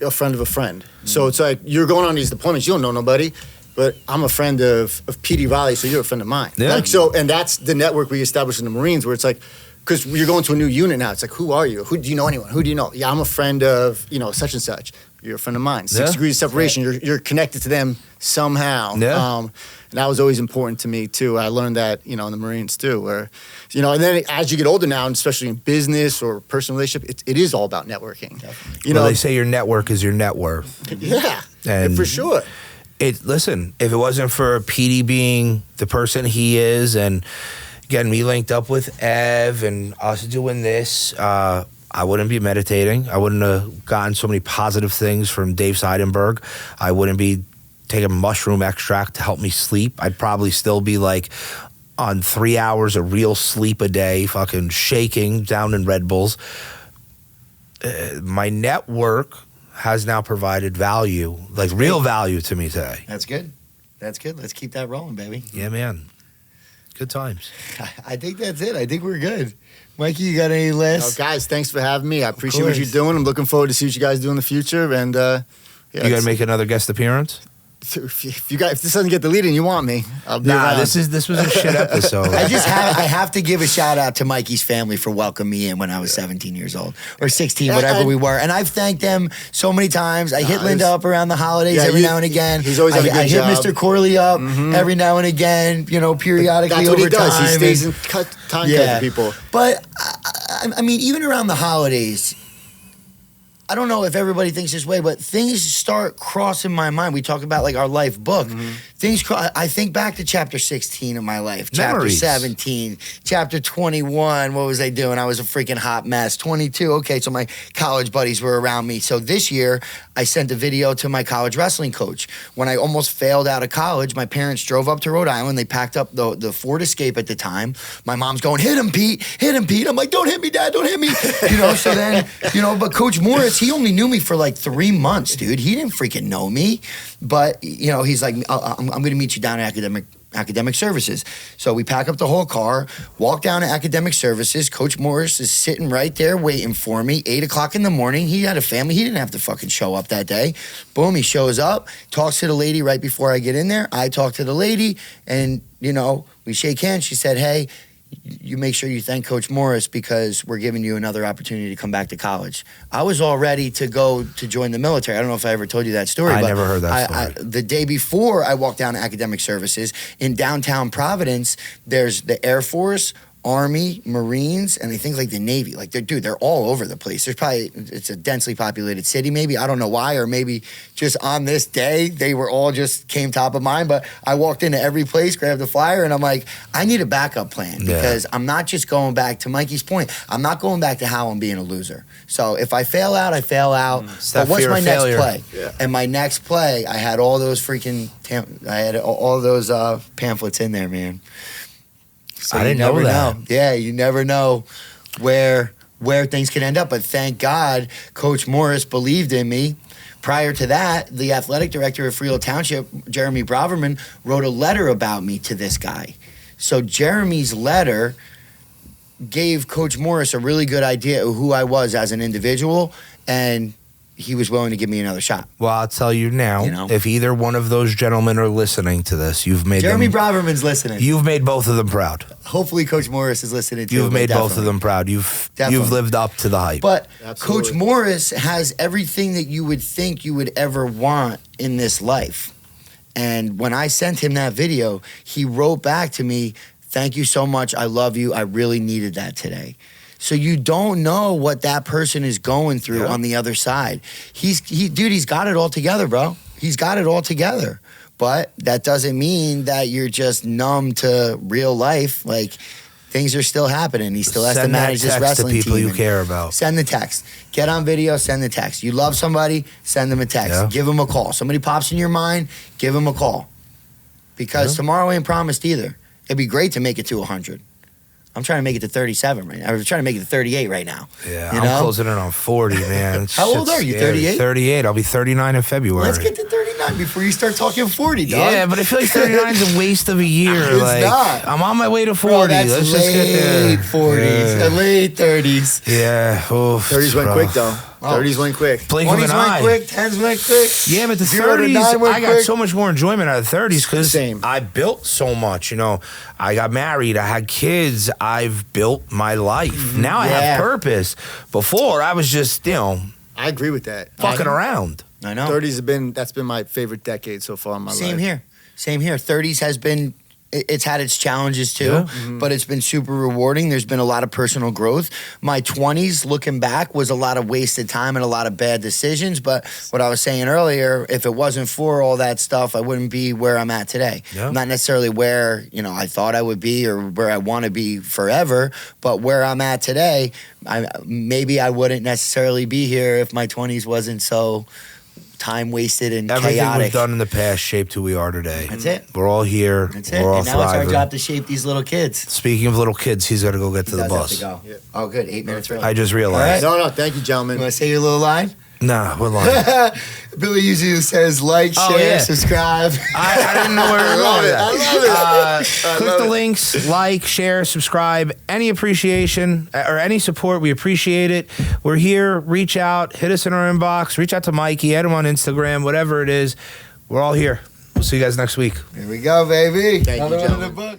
a friend of a friend. Mm-hmm. So it's like you're going on these deployments, you don't know nobody. But I'm a friend of Petey Riley, so you're a friend of mine. Yeah. And that's the network we established in the Marines, where it's like, because you're going to a new unit now. It's like, who are you? Who do you know anyone? Who do you know? Yeah, I'm a friend of such and such. You're a friend of mine. 6 degrees of separation. You're connected to them somehow. Yeah. And that was always important to me too. I learned that in the Marines too, where and then as you get older now, and especially in business or personal relationship, it is all about networking. Definitely. They say your network is your net worth. Yeah, and for sure. Listen, if it wasn't for Petey being the person he is and getting me linked up with Ev and us doing this, I wouldn't be meditating. I wouldn't have gotten so many positive things from Dave Seidenberg. I wouldn't be taking mushroom extract to help me sleep. I'd probably still be like on 3 hours of real sleep a day, fucking shaking down in Red Bulls. My network has now provided value, like real value to me today. That's good. That's good. Let's keep that rolling, baby. Yeah, man. Good times. I think that's it. I think we're good. Mikey, you got any last? Guys, thanks for having me. I appreciate what you're doing. I'm looking forward to see what you guys do in the future. And you got to make another guest appearance? If this doesn't get deleted and you want me, I'll be around. This was a shit episode. I have to give a shout out to Mikey's family for welcoming me in when I was 17 years old or 16, whatever we were. And I've thanked them so many times. I hit Linda up around the holidays every now and again. He's always done a good job. I hit Mr. Corley up every now and again, periodically. That's what he does. Time. He stays in contact with people. But I mean, even around the holidays, I don't know if everybody thinks this way, but things start crossing my mind. We talk about like our life book. I think back to chapter 16 of my life, chapter 17, chapter 21. What was I doing? I was a freaking hot mess. 22. Okay, so my college buddies were around me. So this year, I sent a video to my college wrestling coach. When I almost failed out of college, my parents drove up to Rhode Island. They packed up the Ford Escape at the time. My mom's going, hit him, Pete. Hit him, Pete. I'm like, don't hit me, Dad. Don't hit me. So then, but Coach Morris, he only knew me for like 3 months, dude. He didn't freaking know me. But, he's like, I'm going to meet you down at academic services. So we pack up the whole car, walk down to academic services. Coach Morris is sitting right there waiting for me, 8 o'clock in the morning. He had a family. He didn't have to fucking show up that day. Boom, he shows up, talks to the lady right before I get in there. I talk to the lady and, we shake hands. She said, hey, you make sure you thank Coach Morris because we're giving you another opportunity to come back to college. I was all ready to go to join the military. I don't know if I ever told you that story. I never heard that story. The day before I walked down to academic services in downtown Providence, there's the Air Force, Army, Marines, and I think like the Navy. Like they're all over the place. It's a densely populated city maybe. I don't know why, or maybe just on this day, they were all just came top of mind. But I walked into every place, grabbed the flyer, and I'm like, I need a backup plan because I'm not just going back to Mikey's point. I'm not going back to how I'm being a loser. So if I fail out, I fail out. But what's my next play? Yeah. And my next play, I had all those all those pamphlets in there, man. So I didn't know that. Yeah, you never know where things can end up. But thank God, Coach Morris believed in me. Prior to that, the athletic director of Freehold Township, Jeremy Braverman, wrote a letter about me to this guy. So Jeremy's letter gave Coach Morris a really good idea of who I was as an individual, and he was willing to give me another shot. Well, I'll tell you now, if either one of those gentlemen are listening to this, you've made Jeremy Braverman's listening. You've made both of them proud. Hopefully Coach Morris is listening too. You've made both of them proud. You've lived up to the hype. But Coach Morris has everything that you would think you would ever want in this life. And when I sent him that video, he wrote back to me, thank you so much. I love you. I really needed that today. So you don't know what that person is going through on the other side. He's got it all together, bro. He's got it all together. But that doesn't mean that you're just numb to real life. Like, things are still happening. He still has to manage this wrestling team. Send that text to people you care about. Send the text. Get on video, send the text. You love somebody, send them a text. Yeah. Give them a call. Somebody pops in your mind, give them a call. Because tomorrow ain't promised either. It'd be great to make it to 100. I'm trying to make it to 37 right now. I'm trying to make it to 38 right now. Yeah, I'm closing in on 40, man. How old are you, 38? 38. I'll be 39 in February. Let's get to 39 before you start talking 40, dog. Yeah, but I feel like 39 is a waste of a year. It's not. I'm on my way to 40. Bro, that's Let's just get there. Late 40s, late 30s. Yeah. Oof, 30s went quick, though. 30s went quick. Blink of an 20s eye. went quick, 10s went quick. Yeah, but the 0 to 30s, 9 went I got quick. so much more enjoyment out of the 30s because Same. I built so much. I got married. I had kids. I've built my life. Now I have purpose. Before, I was just, I agree with that. fucking around. I know. 30s that's been my favorite decade so far in my life. Same here. 30s has been, it's had its challenges too, but it's been super rewarding. There's been a lot of personal growth. My 20s, looking back, was a lot of wasted time and a lot of bad decisions. But what I was saying earlier, if it wasn't for all that stuff, I wouldn't be where I'm at today. Yeah. Not necessarily where, I thought I would be or where I want to be forever, but where I'm at today, maybe I wouldn't necessarily be here if my 20s wasn't so time wasted and Everything chaotic. we've done in the past shaped who we are today. That's it. We're all here. That's it. We're all And now it's thriving. our job to shape these little kids. Speaking of little kids, he's got to go get to the Does bus. have to go. Oh, good. 8 minutes early. I just realized. All No, thank you, You gentlemen. want to say your little line? Nah, what line? Billy usually says like, share, subscribe. I didn't know where we were going with that. I love it. Click the links, like, share, subscribe. Any appreciation or any support, we appreciate it. We're here. Reach out. Hit us in our inbox. Reach out to Mikey. Add him on Instagram. Whatever it is. We're all here. We'll see you guys next week. Here we go, baby. Thank you, Another one in the gentlemen. book.